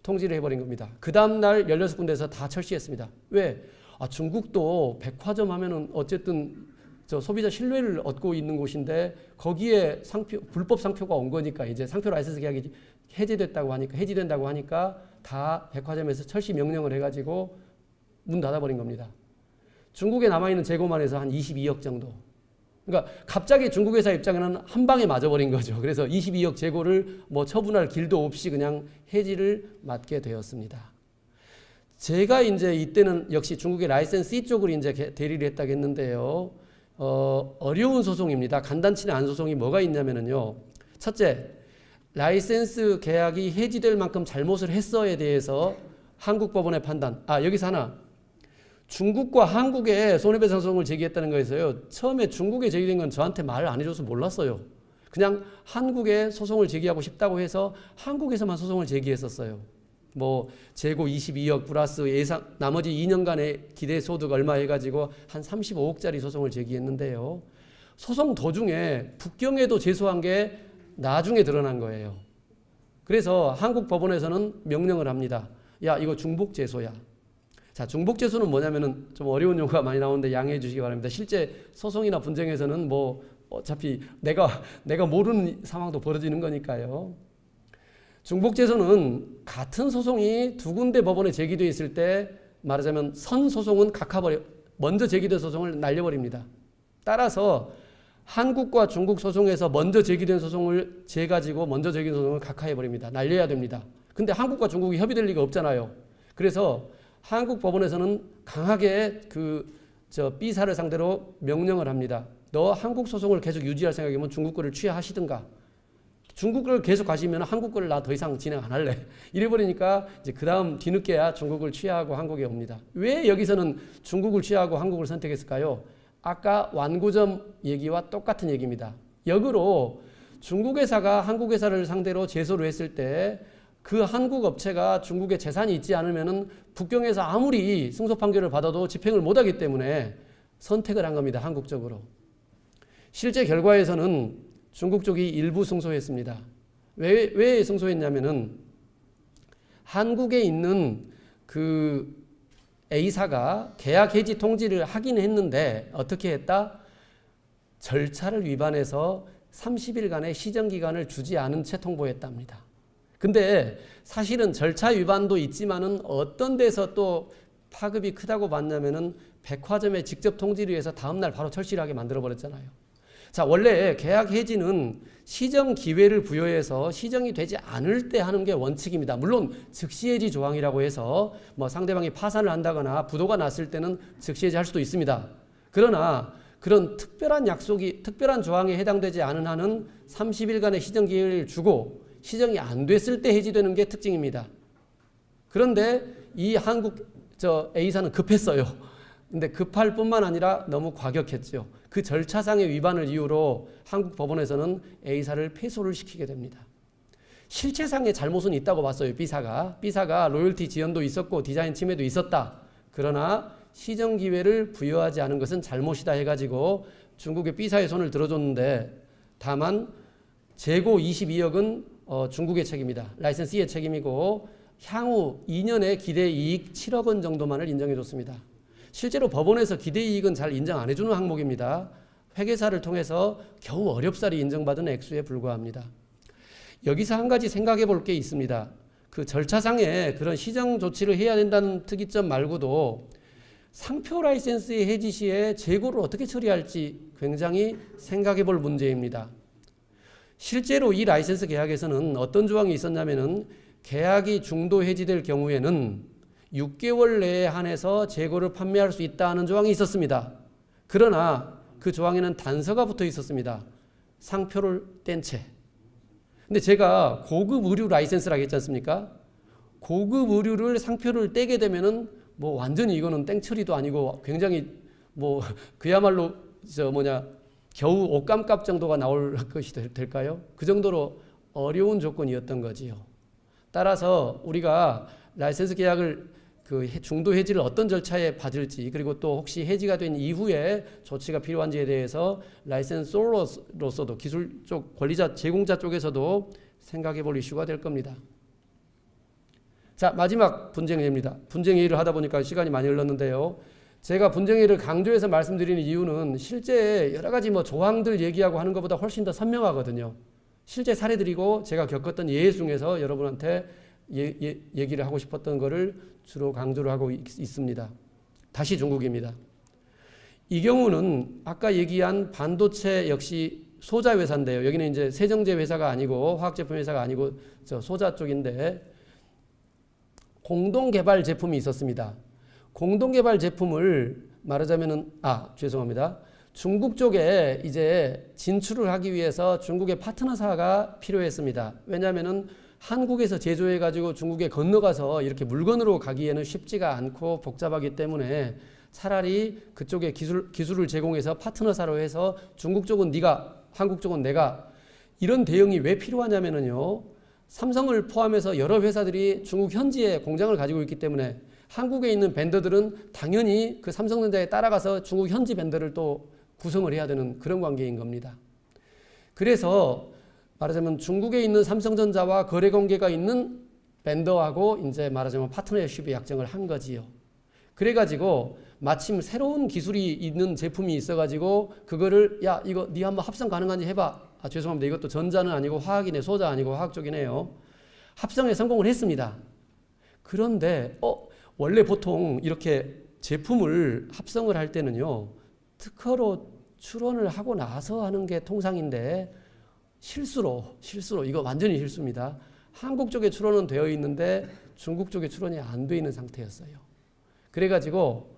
통지를 해버린 겁니다. 그 다음날 16군데에서 다 철시했습니다. 왜? 중국도 백화점 하면은 어쨌든 소비자 신뢰를 얻고 있는 곳인데 거기에 불법 상표가 온 거니까 이제 상표 라이센스 계약이 해지된다고 하니까 다 백화점에서 철시 명령을 해가지고 문 닫아버린 겁니다. 중국에 남아있는 재고만 해서 한 22억 정도. 그러니까 갑자기 중국 회사 입장에는 한 방에 맞아버린 거죠. 그래서 22억 재고를 처분할 길도 없이 그냥 해지를 맞게 되었습니다. 제가 이제 이때는 역시 중국의 라이센스 C 쪽을 이제 대리를 했다고 했는데요. 어려운 소송입니다. 간단치는 않은 소송이 뭐가 있냐면요. 첫째, 라이센스 계약이 해지될 만큼 잘못을 했어에 대해서 한국 법원의 판단. 여기서 하나. 중국과 한국에 손해배상 소송을 제기했다는 거에서요. 처음에 중국에 제기된 건 저한테 말을 안 해줘서 몰랐어요. 그냥 한국에 소송을 제기하고 싶다고 해서 한국에서만 소송을 제기했었어요. 재고 22억 플러스 나머지 2년간의 기대 소득 얼마 해가지고 한 35억짜리 소송을 제기했는데요. 소송 도중에 북경에도 제소한 게 나중에 드러난 거예요. 그래서 한국 법원에서는 명령을 합니다. 야, 이거 중복 제소야. 자, 중복 제소는 뭐냐면은 좀 어려운 용어가 많이 나오는데 양해해 주시기 바랍니다. 실제 소송이나 분쟁에서는 어차피 내가 모르는 상황도 벌어지는 거니까요. 중복 제소는 같은 소송이 두 군데 법원에 제기되어 있을 때 말하자면 선 소송은 먼저 제기된 소송을 날려버립니다. 따라서 한국과 중국 소송에서 먼저 제기된 소송을 재가지고 먼저 제기된 소송을 각하해버립니다. 날려야 됩니다. 근데 한국과 중국이 협의될 리가 없잖아요. 그래서 한국 법원에서는 강하게 B사를 상대로 명령을 합니다. 너 한국 소송을 계속 유지할 생각이면 중국 거를 취하하시든가. 중국 걸 계속 가시면 한국 거를 나 더 이상 진행 안 할래. 이래버리니까 이제 그 다음 뒤늦게야 중국을 취하하고 한국에 옵니다. 왜 여기서는 중국을 취하하고 한국을 선택했을까요? 아까 완구점 얘기와 똑같은 얘기입니다. 역으로 중국 회사가 한국 회사를 상대로 제소를 했을 때 그 한국 업체가 중국에 재산이 있지 않으면은 북경에서 아무리 승소 판결을 받아도 집행을 못하기 때문에 선택을 한 겁니다. 한국 쪽으로. 실제 결과에서는 중국 쪽이 일부 승소했습니다. 왜 승소했냐면은 한국에 있는 그 A사가 계약 해지 통지를 하긴 했는데 어떻게 했다? 절차를 위반해서 30일간의 시정기간을 주지 않은 채 통보했답니다. 근데 사실은 절차 위반도 있지만은 어떤 데서 또 파급이 크다고 봤냐면은 백화점에 직접 통지를 해서 다음날 바로 철시를 하게 만들어버렸잖아요. 자, 원래 계약 해지는 시정 기회를 부여해서 시정이 되지 않을 때 하는 게 원칙입니다. 물론 즉시 해지 조항이라고 해서 뭐 상대방이 파산을 한다거나 부도가 났을 때는 즉시 해지할 수도 있습니다. 그러나 그런 특별한 조항에 해당되지 않은 한은 30일간의 시정 기회를 주고 시정이 안 됐을 때 해지되는 게 특징입니다. 그런데 이 A사는 급했어요. 근데 급할 뿐만 아니라 너무 과격했죠. 그 절차상의 위반을 이유로 한국 법원에서는 A사를 패소를 시키게 됩니다. 실체상의 잘못은 있다고 봤어요. B사가 로열티 지연도 있었고 디자인 침해도 있었다. 그러나 시정 기회를 부여하지 않은 것은 잘못이다 해가지고 중국의 B사의 손을 들어줬는데, 다만 재고 22억은 중국의 책임이다. 라이센스의 책임이고 향후 2년의 기대 이익 7억 원 정도만을 인정해줬습니다. 실제로 법원에서 기대 이익은 잘 인정 안 해주는 항목입니다. 회계사를 통해서 겨우 어렵사리 인정받은 액수에 불과합니다. 여기서 한 가지 생각해 볼 게 있습니다. 그 절차상에 그런 시정 조치를 해야 된다는 특이점 말고도 상표 라이센스의 해지 시에 재고를 어떻게 처리할지 굉장히 생각해 볼 문제입니다. 실제로 이 라이센스 계약에서는 어떤 조항이 있었냐면은 계약이 중도 해지될 경우에는 6개월 내에 한해서 재고를 판매할 수 있다는 조항이 있었습니다. 그러나 그 조항에는 단서가 붙어 있었습니다. 상표를 뗀 채. 근데 제가 고급 의류 라이센스라고 했지 않습니까? 고급 의류를 상표를 떼게 되면은 뭐 완전히 이거는 땡처리도 아니고 굉장히 뭐 그야말로 겨우 옷감값 정도가 나올 것이 될까요? 그 정도로 어려운 조건이었던 거지요. 따라서 우리가 라이센스 계약을 중도 해지를 어떤 절차에 받을지, 그리고 또 혹시 해지가 된 이후에 조치가 필요한지에 대해서 라이센서로서도 기술 쪽 권리자 제공자 쪽에서도 생각해 볼 이슈가 될 겁니다. 자, 마지막 분쟁회의입니다. 분쟁회의를 하다 보니까 시간이 많이 흘렀는데요. 제가 분쟁회의를 강조해서 말씀드리는 이유는 실제 여러 가지 조항들 얘기하고 하는 것보다 훨씬 더 선명하거든요. 실제 사례들이고 제가 겪었던 예의 중에서 여러분한테 얘기를 하고 싶었던 거를 주로 강조를 하고 있습니다. 다시 중국입니다. 이 경우는 아까 얘기한 반도체 역시 소자 회사인데요. 여기는 이제 세정제 회사가 아니고 화학제품 회사가 아니고 소자 쪽인데 공동 개발 제품이 있었습니다. 공동 개발 제품을 말하자면은 죄송합니다. 중국 쪽에 이제 진출을 하기 위해서 중국의 파트너사가 필요했습니다. 왜냐하면은 한국에서 제조해 가지고 중국에 건너가서 이렇게 물건으로 가기에는 쉽지가 않고 복잡하기 때문에 차라리 그쪽에 기술을 제공해서 파트너사로 해서 중국 쪽은 네가, 한국 쪽은 내가, 이런 대응이 왜 필요하냐면요. 삼성을 포함해서 여러 회사들이 중국 현지에 공장을 가지고 있기 때문에 한국에 있는 벤더들은 당연히 그 삼성전자에 따라가서 중국 현지 벤더를 또 구성을 해야 되는 그런 관계인 겁니다. 그래서 말하자면 중국에 있는 삼성전자와 거래 관계가 있는 벤더하고 이제 말하자면 파트너십의 약정을 한 거지요. 그래가지고 마침 새로운 기술이 있는 제품이 있어가지고 그거를 이거 네 한번 합성 가능한지 해봐. 죄송합니다. 이것도 전자는 아니고 화학이네, 소자 아니고 화학 쪽이네요. 합성에 성공을 했습니다. 그런데 원래 보통 이렇게 제품을 합성을 할 때는요, 특허로 출원을 하고 나서 하는 게 통상인데 실수로 이거 완전히 실수입니다. 한국 쪽에 출원은 되어 있는데 중국 쪽에 출원이 안 되어 있는 상태였어요. 그래가지고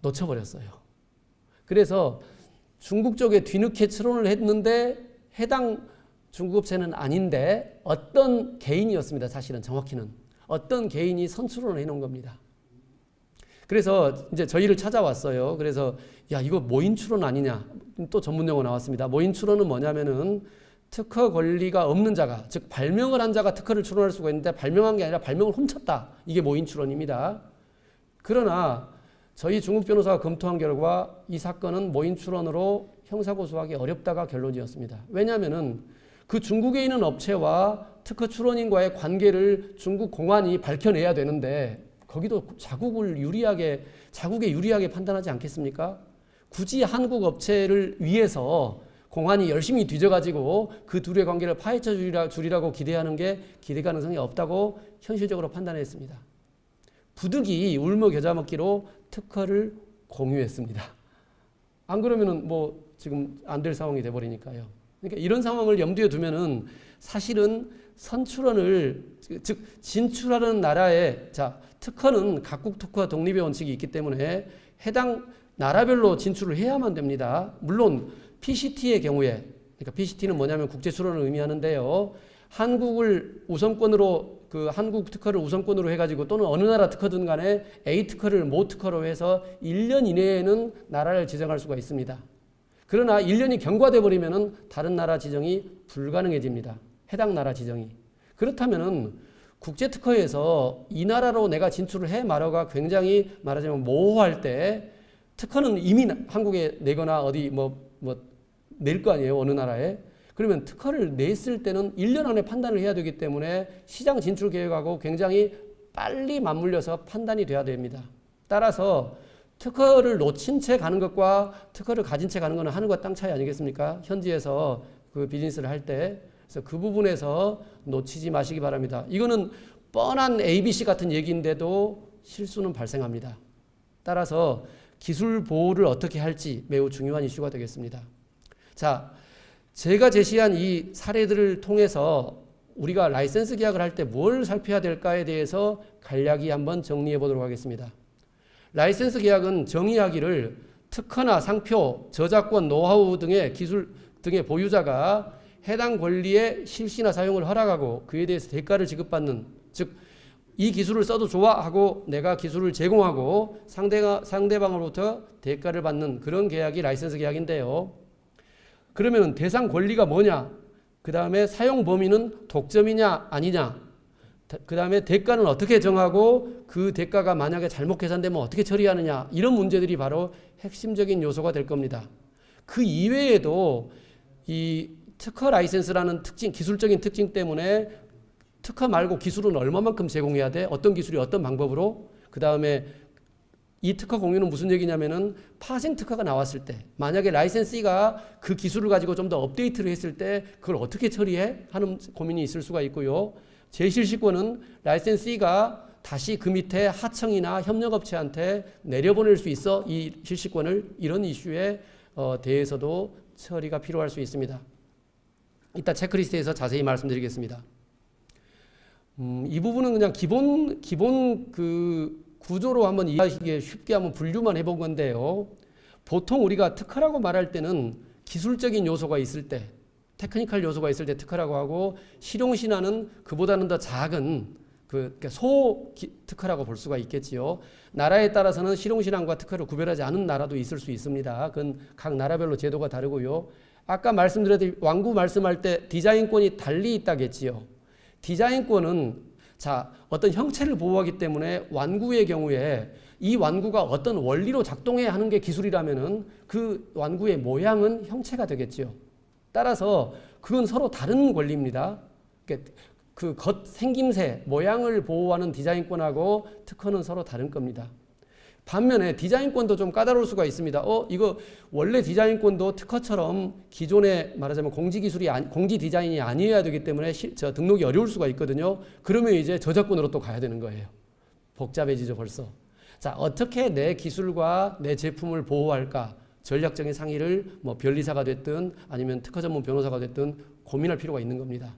놓쳐버렸어요. 그래서 중국 쪽에 뒤늦게 출원을 했는데 해당 중국 업체는 아닌데 어떤 개인이었습니다. 사실은 정확히는 어떤 개인이 선출원을 해놓은 겁니다. 그래서 이제 저희를 찾아왔어요. 그래서 이거 모인 출원 아니냐, 또 전문 용어 나왔습니다. 모인 출원은 뭐냐면은 특허 권리가 없는 자가, 즉 발명을 한 자가 특허를 출원할 수가 있는데 발명한 게 아니라 발명을 훔쳤다. 이게 모인 출원입니다. 그러나 저희 중국 변호사가 검토한 결과 이 사건은 모인 출원으로 형사고소하기 어렵다가 결론이었습니다. 왜냐하면은 그 중국에 있는 업체와 특허 출원인과의 관계를 중국 공안이 밝혀내야 되는데 거기도 자국에 유리하게 판단하지 않겠습니까? 굳이 한국 업체를 위해서 공안이 열심히 뒤져가지고 그 둘의 관계를 파헤쳐 주리라고 기대하는 게 기대 가능성이 없다고 현실적으로 판단했습니다. 부득이 울며 겨자 먹기로 특허를 공유했습니다. 안 그러면은 뭐 지금 안 될 상황이 돼버리니까요. 그러니까 이런 상황을 염두에 두면은 사실은 선출원을 즉 진출하는 나라의 특허는 각국 특허 독립의 원칙이 있기 때문에 해당 나라별로 진출을 해야만 됩니다. 물론 PCT의 경우에, 그러니까 PCT는 뭐냐면 국제 출원을 의미하는데요. 한국을 우선권으로 한국 특허를 우선권으로 해가지고 또는 어느 나라 특허든 간에 A 특허를 모 특허로 해서 1년 이내에는 나라를 지정할 수가 있습니다. 그러나 1년이 경과돼 버리면은 다른 나라 지정이 불가능해집니다. 해당 나라 지정이. 그렇다면은 국제 특허에서 이 나라로 내가 진출을 해 말어가 굉장히 말하자면 모호할 때 특허는 이미 한국에 내거나 어디 낼 거 아니에요. 어느 나라에. 그러면 특허를 냈을 때는 1년 안에 판단을 해야 되기 때문에 시장 진출 계획하고 굉장히 빨리 맞물려서 판단이 돼야 됩니다. 따라서 특허를 놓친 채 가는 것과 특허를 가진 채 가는 것은 하늘과 땅 차이 아니겠습니까? 현지에서 그 비즈니스를 할 때. 그래서 그 부분에서 놓치지 마시기 바랍니다. 이거는 뻔한 ABC 같은 얘기인데도 실수는 발생합니다. 따라서 기술 보호를 어떻게 할지 매우 중요한 이슈가 되겠습니다. 자, 제가 제시한 이 사례들을 통해서 우리가 라이센스 계약을 할 때 뭘 살펴야 될까에 대해서 간략히 한번 정리해 보도록 하겠습니다. 라이센스 계약은 정의하기를 특허나 상표, 저작권, 노하우 등의 기술 등의 보유자가 해당 권리의 실시나 사용을 허락하고 그에 대해서 대가를 지급받는, 즉 이 기술을 써도 좋아 하고 내가 기술을 제공하고 상대방으로부터 대가를 받는 그런 계약이 라이센스 계약인데요. 그러면 대상 권리가 뭐냐? 그 다음에 사용 범위는 독점이냐 아니냐? 그 다음에 대가는 어떻게 정하고 그 대가가 만약에 잘못 계산되면 어떻게 처리하느냐? 이런 문제들이 바로 핵심적인 요소가 될 겁니다. 그 이외에도 이 특허 라이센스라는 특징, 기술적인 특징 때문에 특허 말고 기술은 얼마만큼 제공해야 돼? 어떤 기술이 어떤 방법으로? 그 다음에 이 특허 공유는 무슨 얘기냐면은 파생 특허가 나왔을 때 만약에 라이센스가 그 기술을 가지고 좀 더 업데이트를 했을 때 그걸 어떻게 처리해? 하는 고민이 있을 수가 있고요. 제실시권은 라이센스가 다시 그 밑에 하청이나 협력업체한테 내려보낼 수 있어 이 실시권을 이런 이슈에 대해서도 처리가 필요할 수 있습니다. 이따 체크리스트에서 자세히 말씀드리겠습니다. 이 부분은 그냥 기본 그 구조로 한번 이해하시기에 쉽게 한번 분류만 해본 건데요. 보통 우리가 특허라고 말할 때는 기술적인 요소가 있을 때, 테크니컬 요소가 있을 때 특허라고 하고 실용신화는 그보다는 더 작은 소 특허라고 볼 수가 있겠지요. 나라에 따라서는 실용신앙과 특허를 구별하지 않은 나라도 있을 수 있습니다. 그건 각 나라별로 제도가 다르고요. 아까 말씀드렸듯이 완구 말씀할 때 디자인권이 달리 있다겠지요. 디자인권은 어떤 형체를 보호하기 때문에 완구의 경우에 이 완구가 어떤 원리로 작동해야 하는 게 기술이라면은 그 완구의 모양은 형체가 되겠지요. 따라서 그건 서로 다른 권리입니다. 그 겉 생김새, 모양을 보호하는 디자인권하고 특허는 서로 다른 겁니다. 반면에 디자인권도 좀 까다로울 수가 있습니다. 이거 원래 디자인권도 특허처럼 기존에 말하자면 공지 디자인이 아니어야 되기 때문에 등록이 어려울 수가 있거든요. 그러면 이제 저작권으로 또 가야 되는 거예요. 복잡해지죠, 벌써. 자, 어떻게 내 기술과 내 제품을 보호할까? 전략적인 상의를 변리사가 됐든 아니면 특허 전문 변호사가 됐든 고민할 필요가 있는 겁니다.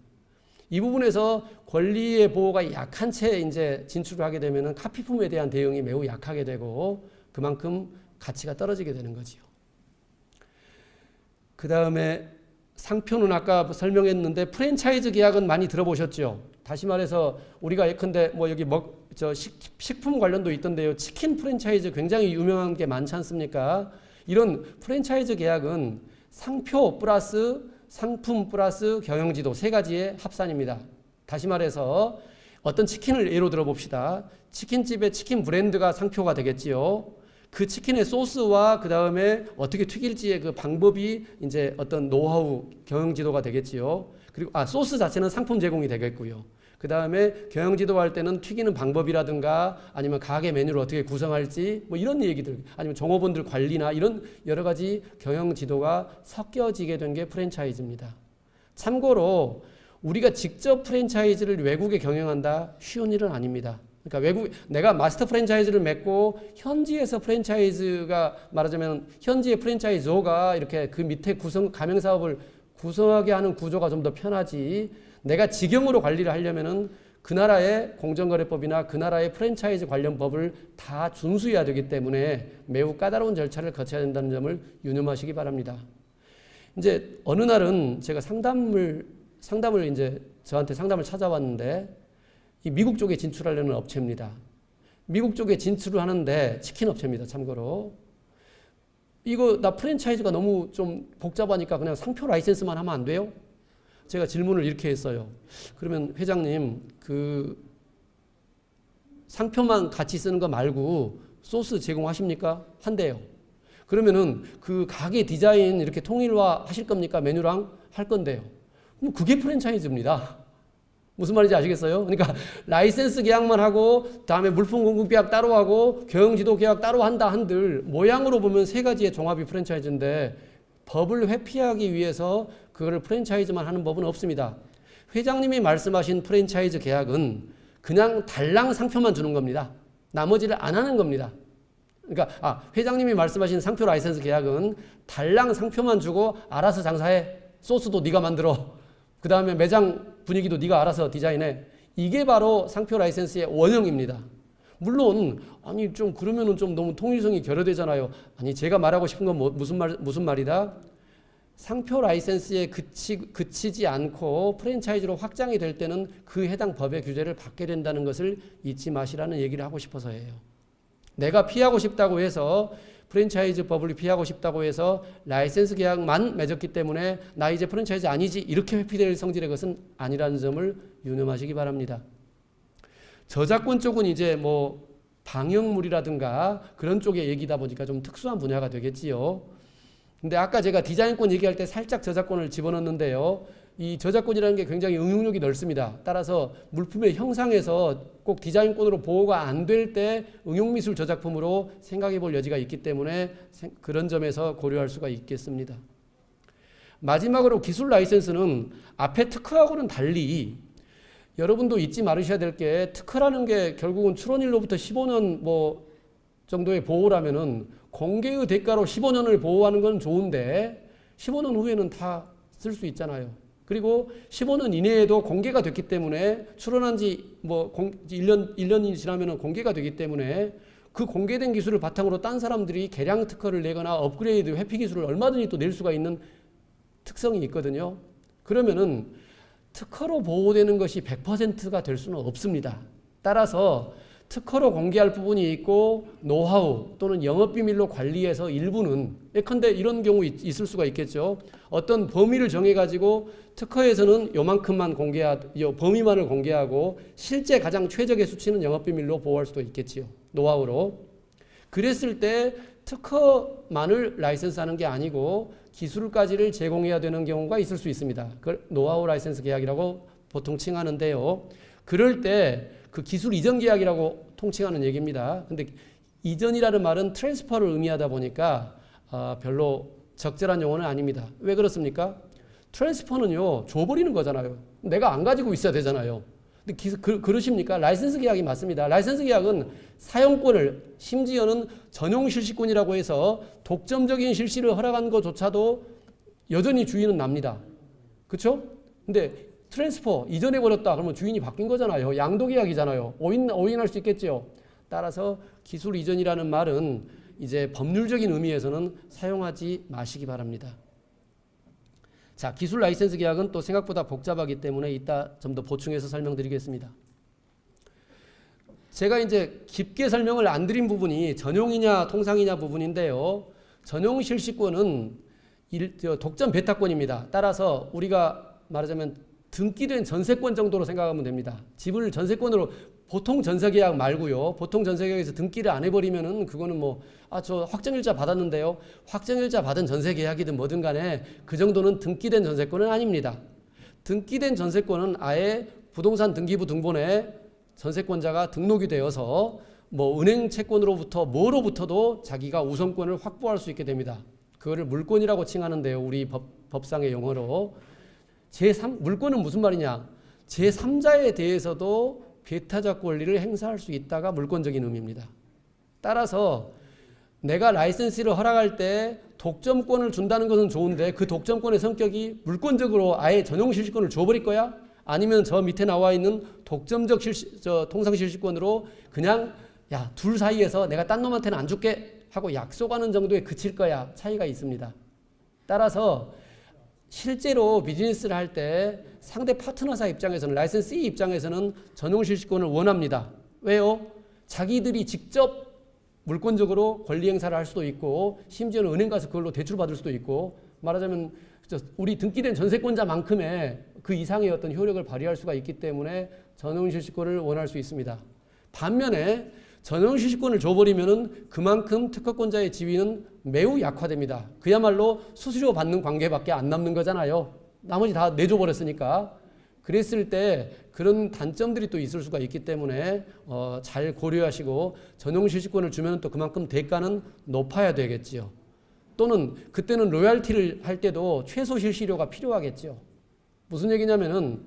이 부분에서 권리의 보호가 약한 채 이제 진출을 하게 되면은 카피품에 대한 대응이 매우 약하게 되고 그만큼 가치가 떨어지게 되는 거지요. 그 다음에 상표는 아까 설명했는데 프랜차이즈 계약은 많이 들어보셨죠? 다시 말해서 우리가 예컨대 여기 식품 관련도 있던데요. 치킨 프랜차이즈 굉장히 유명한 게 많지 않습니까? 이런 프랜차이즈 계약은 상표 플러스 상품 플러스 경영지도 세 가지의 합산입니다. 다시 말해서 어떤 치킨을 예로 들어 봅시다. 치킨집의 치킨 브랜드가 상표가 되겠지요. 그 치킨의 소스와 그 다음에 어떻게 튀길지의 그 방법이 이제 어떤 노하우 경영지도가 되겠지요. 그리고 소스 자체는 상품 제공이 되겠고요. 그 다음에 경영지도 할 때는 튀기는 방법이라든가 아니면 가게 메뉴를 어떻게 구성할지 뭐 이런 얘기들, 아니면 종업원들 관리나 이런 여러 가지 경영지도가 섞여지게 된 게 프랜차이즈입니다. 참고로 우리가 직접 프랜차이즈를 외국에 경영한다 쉬운 일은 아닙니다. 그러니까 내가 마스터 프랜차이즈를 맺고 현지에서 프랜차이즈가 말하자면 현지의 프랜차이저가 이렇게 그 밑에 가맹 사업을 구성하게 하는 구조가 좀 더 편하지, 내가 직영으로 관리를 하려면은 그 나라의 공정거래법이나 그 나라의 프랜차이즈 관련 법을 다 준수해야 되기 때문에 매우 까다로운 절차를 거쳐야 된다는 점을 유념하시기 바랍니다. 이제 어느 날은 제가 상담을 이제 저한테 상담을 찾아왔는데, 이 미국 쪽에 진출하려는 업체입니다. 미국 쪽에 진출을 하는데 치킨 업체입니다. 참고로 이거 나 프랜차이즈가 너무 좀 복잡하니까 그냥 상표 라이센스만 하면 안 돼요? 제가 질문을 이렇게 했어요. 그러면 회장님, 그 상표만 같이 쓰는 거 말고 소스 제공하십니까? 한대요. 그러면은 그 가게 디자인 이렇게 통일화 하실 겁니까? 메뉴랑 할 건데요. 그럼 그게 프랜차이즈입니다. 무슨 말인지 아시겠어요? 그러니까 라이센스 계약만 하고 다음에 물품 공급 계약 따로 하고 경영지도 계약 따로 한다 한들 모양으로 보면 세 가지의 종합이 프랜차이즈인데, 법을 회피하기 위해서 그거를 프랜차이즈만 하는 법은 없습니다. 회장님이 말씀하신 프랜차이즈 계약은 그냥 달랑 상표만 주는 겁니다. 나머지를 안 하는 겁니다. 그러니까 회장님이 말씀하신 상표 라이센스 계약은 달랑 상표만 주고 알아서 장사해. 소스도 네가 만들어. 그 다음에 매장 분위기도 네가 알아서 디자인해. 이게 바로 상표 라이센스의 원형입니다. 물론 아니 좀 그러면은 좀 너무 통일성이 결여되잖아요. 아니 제가 말하고 싶은 건 무슨 말이다? 상표 라이센스에 그치지 않고 프랜차이즈로 확장이 될 때는 그 해당 법의 규제를 받게 된다는 것을 잊지 마시라는 얘기를 하고 싶어서예요. 내가 피하고 싶다고 해서 프랜차이즈 법을 피하고 싶다고 해서 라이센스 계약만 맺었기 때문에 나 이제 프랜차이즈 아니지 이렇게 회피될 성질의 것은 아니라는 점을 유념하시기 바랍니다. 저작권 쪽은 이제 뭐 방영물이라든가 그런 쪽의 얘기다 보니까 좀 특수한 분야가 되겠지요. 근데 아까 제가 디자인권 얘기할 때 살짝 저작권을 집어넣었는데요. 이 저작권이라는 게 굉장히 응용력이 넓습니다. 따라서 물품의 형상에서 꼭 디자인권으로 보호가 안 될 때 응용미술 저작품으로 생각해 볼 여지가 있기 때문에 그런 점에서 고려할 수가 있겠습니다. 마지막으로 기술 라이센스는 앞에 특허하고는 달리 여러분도 잊지 말으셔야 될 게, 특허라는 게 결국은 출원일로부터 15년 뭐 정도의 보호라면은 공개의 대가로 15년을 보호하는 건 좋은데 15년 후에는 다 쓸 수 있잖아요. 그리고 15년 이내에도 공개가 됐기 때문에 출원한 지 뭐 1년이 지나면 공개가 되기 때문에 그 공개된 기술을 바탕으로 딴 사람들이 개량 특허를 내거나 업그레이드 회피 기술을 얼마든지 또 낼 수가 있는 특성이 있거든요. 그러면은 특허로 보호되는 것이 100%가 될 수는 없습니다. 따라서 특허로 공개할 부분이 있고 노하우 또는 영업비밀로 관리해서 일부는, 예컨대 이런 경우 있을 수가 있겠죠. 어떤 범위를 정해가지고 특허에서는 요만큼만 범위만을 공개하고 실제 가장 최적의 수치는 영업비밀로 보호할 수도 있겠지요. 노하우로. 그랬을 때 특허만을 라이센스하는 게 아니고 기술까지를 제공해야 되는 경우가 있을 수 있습니다. 그걸 노하우 라이센스 계약이라고 보통 칭하는데요. 그럴 때 그 기술 이전 계약이라고 통칭하는 얘기입니다. 근데 이전이라는 말은 트랜스퍼를 의미하다 보니까 별로 적절한 용어는 아닙니다. 왜 그렇습니까? 트랜스퍼는요, 줘버리는 거잖아요. 내가 안 가지고 있어야 되잖아요. 근데 그러십니까? 라이센스 계약이 맞습니다. 라이센스 계약은 사용권을, 심지어는 전용 실시권이라고 해서 독점적인 실시를 허락한 것조차도 여전히 주인은 납니다. 그렇죠? 근데 트랜스퍼 이전해 버렸다 그러면 주인이 바뀐 거잖아요. 양도 계약이잖아요. 오인할 수 있겠죠. 따라서 기술 이전이라는 말은 이제 법률적인 의미에서는 사용하지 마시기 바랍니다. 자, 기술 라이센스 계약은 또 생각보다 복잡하기 때문에 이따 좀 더 보충해서 설명드리겠습니다. 제가 이제 깊게 설명을 안 드린 부분이 전용이냐 통상이냐 부분인데요. 전용 실시권은 독점 배타권입니다. 따라서 우리가 말하자면 등기된 전세권 정도로 생각하면 됩니다. 집을 전세권으로, 보통 전세계약 말고요. 보통 전세계약에서 등기를 안 해버리면은 그거는 저 확정일자 받았는데요. 확정일자 받은 전세계약이든 뭐든 간에 그 정도는 등기된 전세권은 아닙니다. 등기된 전세권은 아예 부동산 등기부 등본에 전세권자가 등록이 되어서 뭐 은행 채권으로부터 뭐로부터도 자기가 우선권을 확보할 수 있게 됩니다. 그거를 물권이라고 칭하는데요. 우리 법상의 용어로. 물권은 무슨 말이냐? 제3자에 대해서도 배타적 권리를 행사할 수 있다가 물권적인 의미입니다. 따라서 내가 라이센스를 허락할 때 독점권을 준다는 것은 좋은데 그 독점권의 성격이 물권적으로 아예 전용 실시권을 줘버릴 거야? 아니면 저 밑에 나와 있는 독점적 통상 실시권으로 그냥 야, 둘 사이에서 내가 딴 놈한테는 안 줄게 하고 약속하는 정도에 그칠 거야? 차이가 있습니다. 따라서 실제로 비즈니스를 할 때 상대 파트너사 입장에서는 라이센스이 입장에서는 전용 실시권을 원합니다. 왜요? 자기들이 직접 물권적으로 권리 행사를 할 수도 있고 심지어는 은행 가서 그걸로 대출 받을 수도 있고 말하자면 우리 등기된 전세권자만큼의 그 이상의 어떤 효력을 발휘할 수가 있기 때문에 전용 실시권을 원할 수 있습니다. 반면에 전용 실시권을 줘버리면은 그만큼 특허권자의 지위는 매우 약화됩니다. 그야말로 수수료 받는 관계밖에 안 남는 거잖아요. 나머지 다 내줘버렸으니까. 그랬을 때 그런 단점들이 또 있을 수가 있기 때문에 잘 고려하시고 전용 실시권을 주면 또 그만큼 대가는 높아야 되겠지요. 또는 그때는 로얄티를 할 때도 최소 실시료가 필요하겠죠. 무슨 얘기냐면은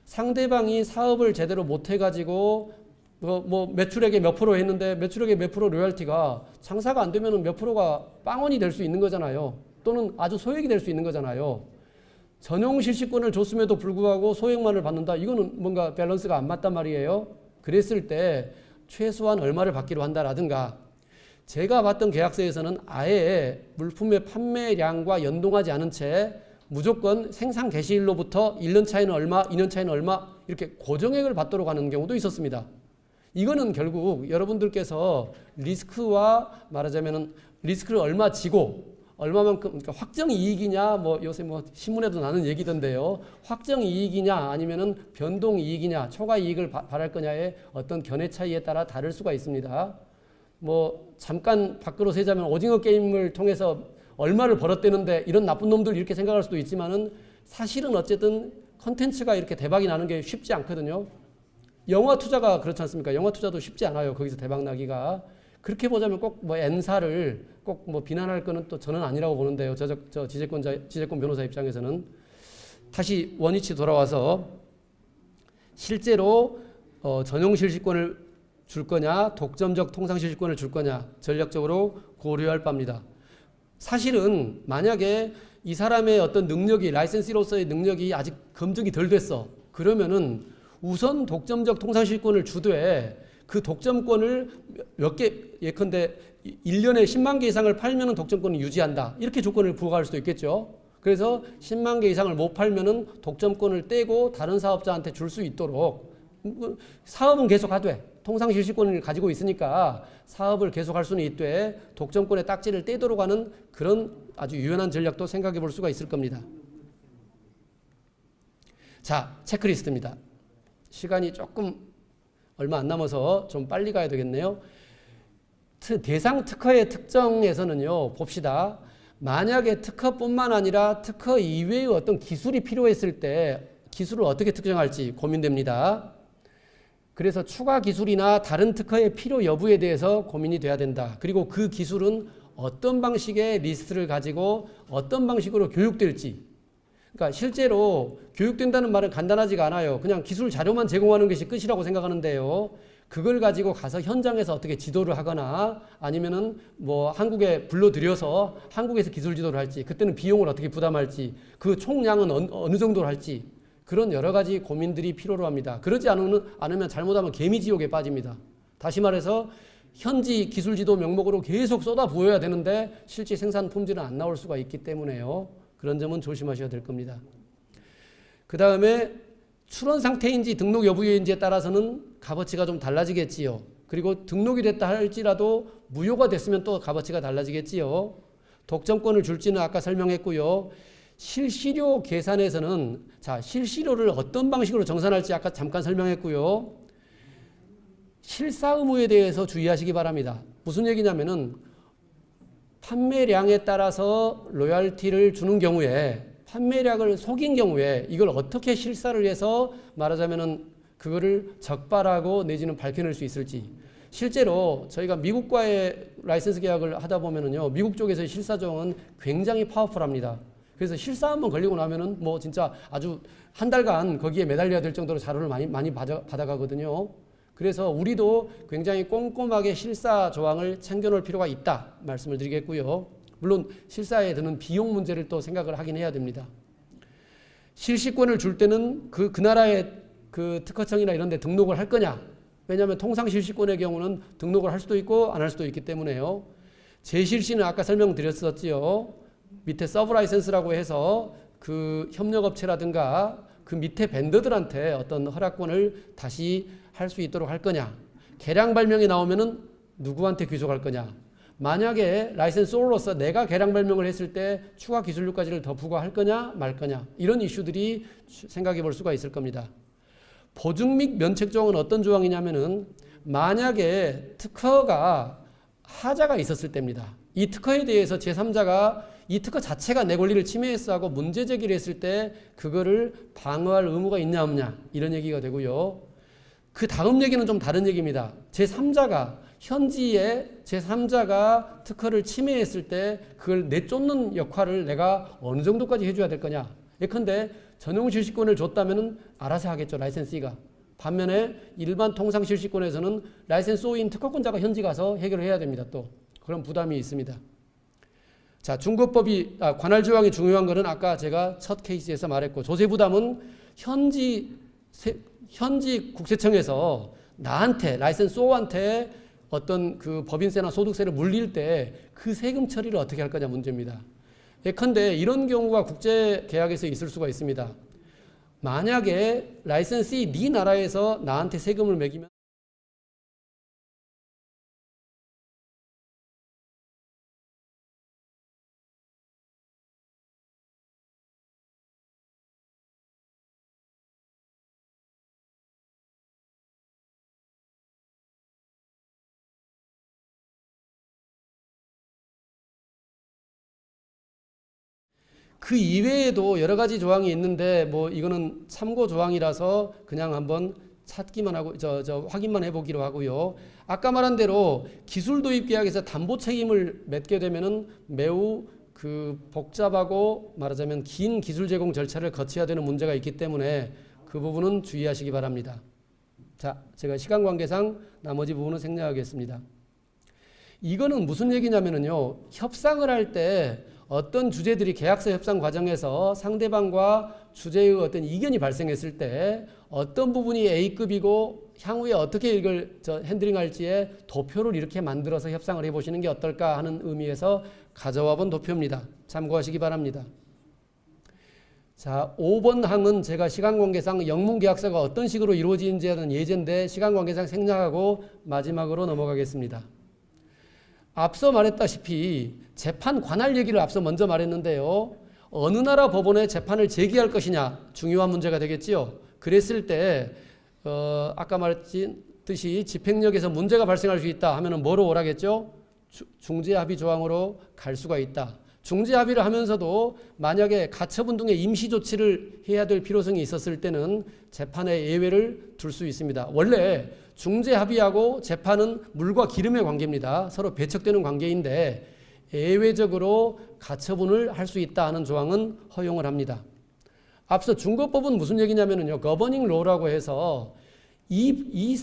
상대방이 사업을 제대로 못 해가지고 뭐 매출액의 몇 프로 했는데 매출액의 몇 프로 로얄티가 장사가 안 되면 몇 프로가 빵원이 될 수 있는 거잖아요. 또는 아주 소액이 될 수 있는 거잖아요. 전용 실시권을 줬음에도 불구하고 소액만을 받는다. 이거는 뭔가 밸런스가 안 맞단 말이에요. 그랬을 때 최소한 얼마를 받기로 한다라든가 제가 봤던 계약서에서는 아예 물품의 판매량과 연동하지 않은 채 무조건 생산 개시일로부터 1년 차이는 얼마, 2년 차이는 얼마 이렇게 고정액을 받도록 하는 경우도 있었습니다. 이거는 결국 여러분들께서 리스크와 말하자면 리스크를 얼마 지고 얼마만큼 그러니까 확정 이익이냐 뭐 요새 뭐 신문에도 나는 얘기던데요. 확정 이익이냐 아니면은 변동 이익이냐 초과 이익을 바랄 거냐의 어떤 견해 차이에 따라 다를 수가 있습니다. 뭐 잠깐 밖으로 세자면 오징어 게임을 통해서 얼마를 벌었대는데 이런 나쁜 놈들 이렇게 생각할 수도 있지만은 사실은 어쨌든 컨텐츠가 이렇게 대박이 나는 게 쉽지 않거든요. 영화 투자가 그렇지 않습니까? 영화 투자도 쉽지 않아요. 거기서 대박 나기가. 그렇게 보자면 꼭 뭐 N사를 꼭 뭐 비난할 거는 또 저는 아니라고 보는데요. 저 지재권 변호사 입장에서는. 다시 원위치 돌아와서 실제로 전용 실시권을 줄 거냐 독점적 통상 실시권을 줄 거냐 전략적으로 고려할 바입니다. 사실은 만약에 이 사람의 어떤 능력이 라이센시로서의 능력이 아직 검증이 덜 됐어. 그러면은 우선 독점적 통상 실시권을 주되 그 독점권을 몇 개 예컨대 1년에 10만 개 이상을 팔면은 독점권을 유지한다. 이렇게 조건을 부과할 수도 있겠죠. 그래서 10만 개 이상을 못 팔면은 독점권을 떼고 다른 사업자한테 줄 수 있도록 사업은 계속 하되 통상 실시권을 가지고 있으니까 사업을 계속할 수는 있되 독점권의 딱지를 떼도록 하는 그런 아주 유연한 전략도 생각해 볼 수가 있을 겁니다. 자, 체크리스트입니다. 시간이 조금 얼마 안 남아서 좀 빨리 가야 되겠네요. 대상 특허의 특정에서는요, 봅시다. 만약에 특허뿐만 아니라 특허 이외의 어떤 기술이 필요했을 때 기술을 어떻게 특정할지 고민됩니다. 그래서 추가 기술이나 다른 특허의 필요 여부에 대해서 고민이 돼야 된다. 그리고 그 기술은 어떤 방식의 리스트를 가지고 어떤 방식으로 교육될지. 그러니까 실제로 교육된다는 말은 간단하지가 않아요. 그냥 기술 자료만 제공하는 것이 끝이라고 생각하는데요. 그걸 가지고 가서 현장에서 어떻게 지도를 하거나 아니면은 뭐 한국에 불러들여서 한국에서 기술 지도를 할지 그때는 비용을 어떻게 부담할지 그 총량은 어느 정도로 할지 그런 여러 가지 고민들이 필요로 합니다. 그러지 않으면 잘못하면 개미지옥에 빠집니다. 다시 말해서 현지 기술지도 명목으로 계속 쏟아부어야 되는데 실제 생산 품질은 안 나올 수가 있기 때문에요. 그런 점은 조심하셔야 될 겁니다. 그 다음에 출원 상태인지 등록 여부인지에 따라서는 값어치가 좀 달라지겠지요. 그리고 등록이 됐다 할지라도 무효가 됐으면 또 값어치가 달라지겠지요. 독점권을 줄지는 아까 설명했고요. 실시료 계산에서는 자 실시료를 어떤 방식으로 정산할지 아까 잠깐 설명했고요. 실사 의무에 대해서 주의하시기 바랍니다. 무슨 얘기냐면은 판매량에 따라서 로얄티를 주는 경우에 판매량을 속인 경우에 이걸 어떻게 실사를 해서 말하자면은 그거를 적발하고 내지는 밝혀낼 수 있을지. 실제로 저희가 미국과의 라이센스 계약을 하다 보면은요, 미국 쪽에서의 실사 조항은 굉장히 파워풀합니다. 그래서 실사 한번 걸리고 나면은 뭐 진짜 아주 한 달간 거기에 매달려야 될 정도로 자료를 많이 받아가거든요. 그래서 우리도 굉장히 꼼꼼하게 실사 조항을 챙겨놓을 필요가 있다 말씀을 드리겠고요. 물론 실사에 드는 비용 문제를 또 생각을 하긴 해야 됩니다. 실시권을 줄 때는 그 나라의 그 특허청이나 이런 데 등록을 할 거냐. 왜냐하면 통상 실시권의 경우는 등록을 할 수도 있고 안 할 수도 있기 때문에요. 재실시는 아까 설명드렸었지요. 밑에 서브 라이센스라고 해서 그 협력업체라든가 그 밑에 벤더들한테 어떤 허락권을 다시 할 수 있도록 할 거냐. 개량 발명이 나오면은 누구한테 귀속할 거냐. 만약에 라이센스홀로서 내가 개량 발명을 했을 때 추가 기술료까지를 더 부과할 거냐 말 거냐. 이런 이슈들이 생각해 볼 수가 있을 겁니다. 보증 및 면책 조항은 어떤 조항이냐면은 만약에 특허가 하자가 있었을 때입니다. 이 특허에 대해서 제3자가 이 특허 자체가 내 권리를 침해했어 하고 문제 제기를 했을 때 그거를 방어할 의무가 있냐 없냐 이런 얘기가 되고요. 그 다음 얘기는 좀 다른 얘기입니다. 제3자가 현지에 제3자가 특허를 침해했을 때 그걸 내쫓는 역할을 내가 어느 정도까지 해줘야 될 거냐. 예컨대 전용 실시권을 줬다면 알아서 하겠죠. 라이센스가. 반면에 일반 통상 실시권에서는 라이센스 오인 특허권자가 현지 가서 해결을 해야 됩니다. 또 그런 부담이 있습니다. 자, 중거법이 관할 조항이 중요한 것은 아까 제가 첫 케이스에서 말했고 조세 부담은 현지 국세청에서 나한테 라이센스 오한테 어떤 그 법인세나 소득세를 물릴 때 그 세금 처리를 어떻게 할 거냐 문제입니다. 예컨대 이런 경우가 국제 계약에서 있을 수가 있습니다. 만약에 라이센스이 네 나라에서 나한테 세금을 매기면 그 이외에도 여러 가지 조항이 있는데 뭐 이거는 참고 조항이라서 그냥 한번 찾기만 하고 확인만 해보기로 하고요. 아까 말한 대로 기술 도입 계약에서 담보 책임을 맺게 되면은 매우 그 복잡하고 말하자면 긴 기술 제공 절차를 거쳐야 되는 문제가 있기 때문에 그 부분은 주의하시기 바랍니다. 자, 제가 시간 관계상 나머지 부분은 생략하겠습니다. 이거는 무슨 얘기냐면요. 협상을 할 때 어떤 주제들이 계약서 협상 과정에서 상대방과 주제의 어떤 이견이 발생했을 때 어떤 부분이 A급이고 향후에 어떻게 이걸 핸들링할지에 도표를 이렇게 만들어서 협상을 해보시는 게 어떨까 하는 의미에서 가져와 본 도표입니다. 참고하시기 바랍니다. 자, 5번 항은 제가 시간 관계상 영문 계약서가 어떤 식으로 이루어지는지에 대한 예제인데 시간 관계상 생략하고 마지막으로 넘어가겠습니다. 앞서 말했다시피 재판 관할 얘기를 앞서 먼저 말했는데요. 어느 나라 법원에 재판을 제기할 것이냐 중요한 문제가 되겠지요. 그랬을 때 아까 말했듯이 집행력에서 문제가 발생할 수 있다 하면은 뭐로 오라겠죠? 중재합의 조항으로 갈 수가 있다. 중재합의를 하면서도 만약에 가처분 등의 임시조치를 해야 될 필요성이 있었을 때는 재판에 예외를 둘 수 있습니다. 원래 중재합의하고 재판은 물과 기름의 관계입니다. 서로 배척되는 관계인데 예외적으로 가처분을 할 수 있다 하는 조항은 허용을 합니다. 앞서 중거법은 무슨 얘기냐면요. 거버닝 로라고 해서 이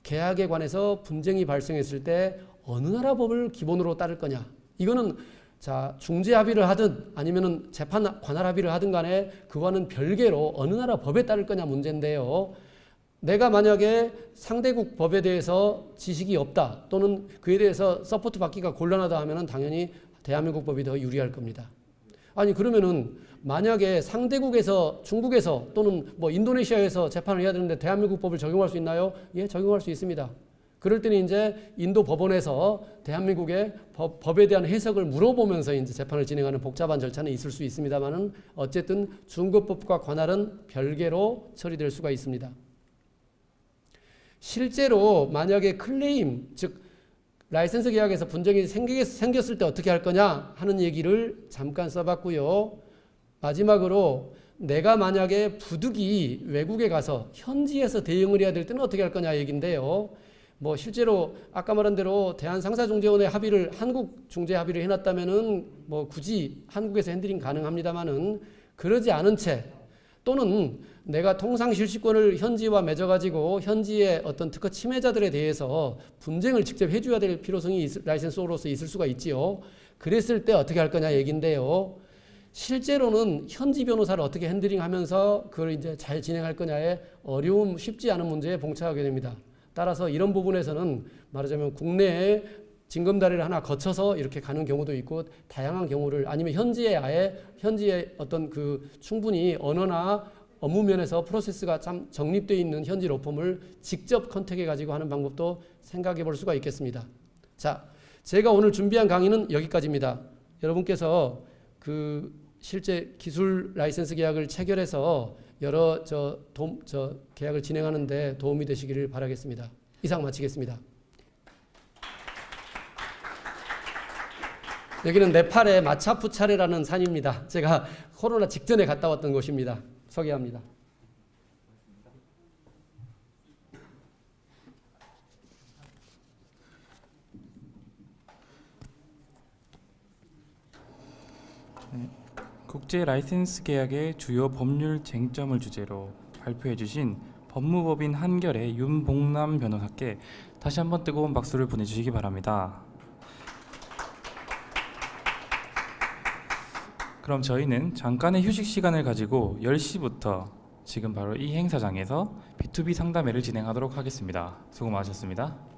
계약에 관해서 분쟁이 발생했을 때 어느 나라 법을 기본으로 따를 거냐. 이거는 자, 중재 합의를 하든 아니면은 재판 관할 합의를 하든 간에 그거는 별개로 어느 나라 법에 따를 거냐 문제인데요. 내가 만약에 상대국 법에 대해서 지식이 없다 또는 그에 대해서 서포트 받기가 곤란하다 하면은 당연히 대한민국 법이 더 유리할 겁니다. 아니 그러면은 만약에 상대국에서 중국에서 또는 뭐 인도네시아에서 재판을 해야 되는데 대한민국 법을 적용할 수 있나요? 예, 적용할 수 있습니다. 그럴 때는 이제 인도 법원에서 대한민국의 법에 대한 해석을 물어보면서 이제 재판을 진행하는 복잡한 절차는 있을 수 있습니다만은 어쨌든 중거법과 관할은 별개로 처리될 수가 있습니다. 실제로 만약에 클레임, 즉 라이센스 계약에서 분쟁이 생겼을 때 어떻게 할 거냐 하는 얘기를 잠깐 써봤고요. 마지막으로 내가 만약에 부득이 외국에 가서 현지에서 대응을 해야 될 때는 어떻게 할 거냐 얘기인데요. 뭐 실제로 아까 말한 대로 대한상사중재원의 합의를 한국 중재 합의를 해놨다면은 뭐 굳이 한국에서 핸들링 가능합니다만은 그러지 않은 채 또는 내가 통상실시권을 현지와 맺어가지고 현지의 어떤 특허 침해자들에 대해서 분쟁을 직접 해줘야 될 필요성이 라이센스로서 있을 수가 있지요. 그랬을 때 어떻게 할 거냐 얘기인데요. 실제로는 현지 변호사를 어떻게 핸들링하면서 그걸 이제 잘 진행할 거냐에 어려움, 쉽지 않은 문제에 봉착하게 됩니다. 따라서 이런 부분에서는 말하자면 국내에 징검다리를 하나 거쳐서 이렇게 가는 경우도 있고 다양한 경우를 아니면 현지에 어떤 그 충분히 언어나 업무 면에서 프로세스가 참 정립되어 있는 현지 로펌을 직접 컨택해 가지고 하는 방법도 생각해 볼 수가 있겠습니다. 자, 제가 오늘 준비한 강의는 여기까지입니다. 여러분께서 그 실제 기술 라이센스 계약을 체결해서 여러 계약을 진행하는 데 도움이 되시기를 바라겠습니다. 이상 마치겠습니다. 여기는 네팔의 마차푸차레라는 산입니다. 제가 코로나 직전에 갔다 왔던 곳입니다. 소개합니다. 국제 라이센스 계약의 주요 법률 쟁점을 주제로 발표해 주신 법무법인 한결의 윤봉남 변호사께 다시 한번 뜨거운 박수를 보내주시기 바랍니다. 그럼 저희는 잠깐의 휴식 시간을 가지고 10시부터 지금 바로 이 행사장에서 B2B 상담회를 진행하도록 하겠습니다. 수고 많으셨습니다.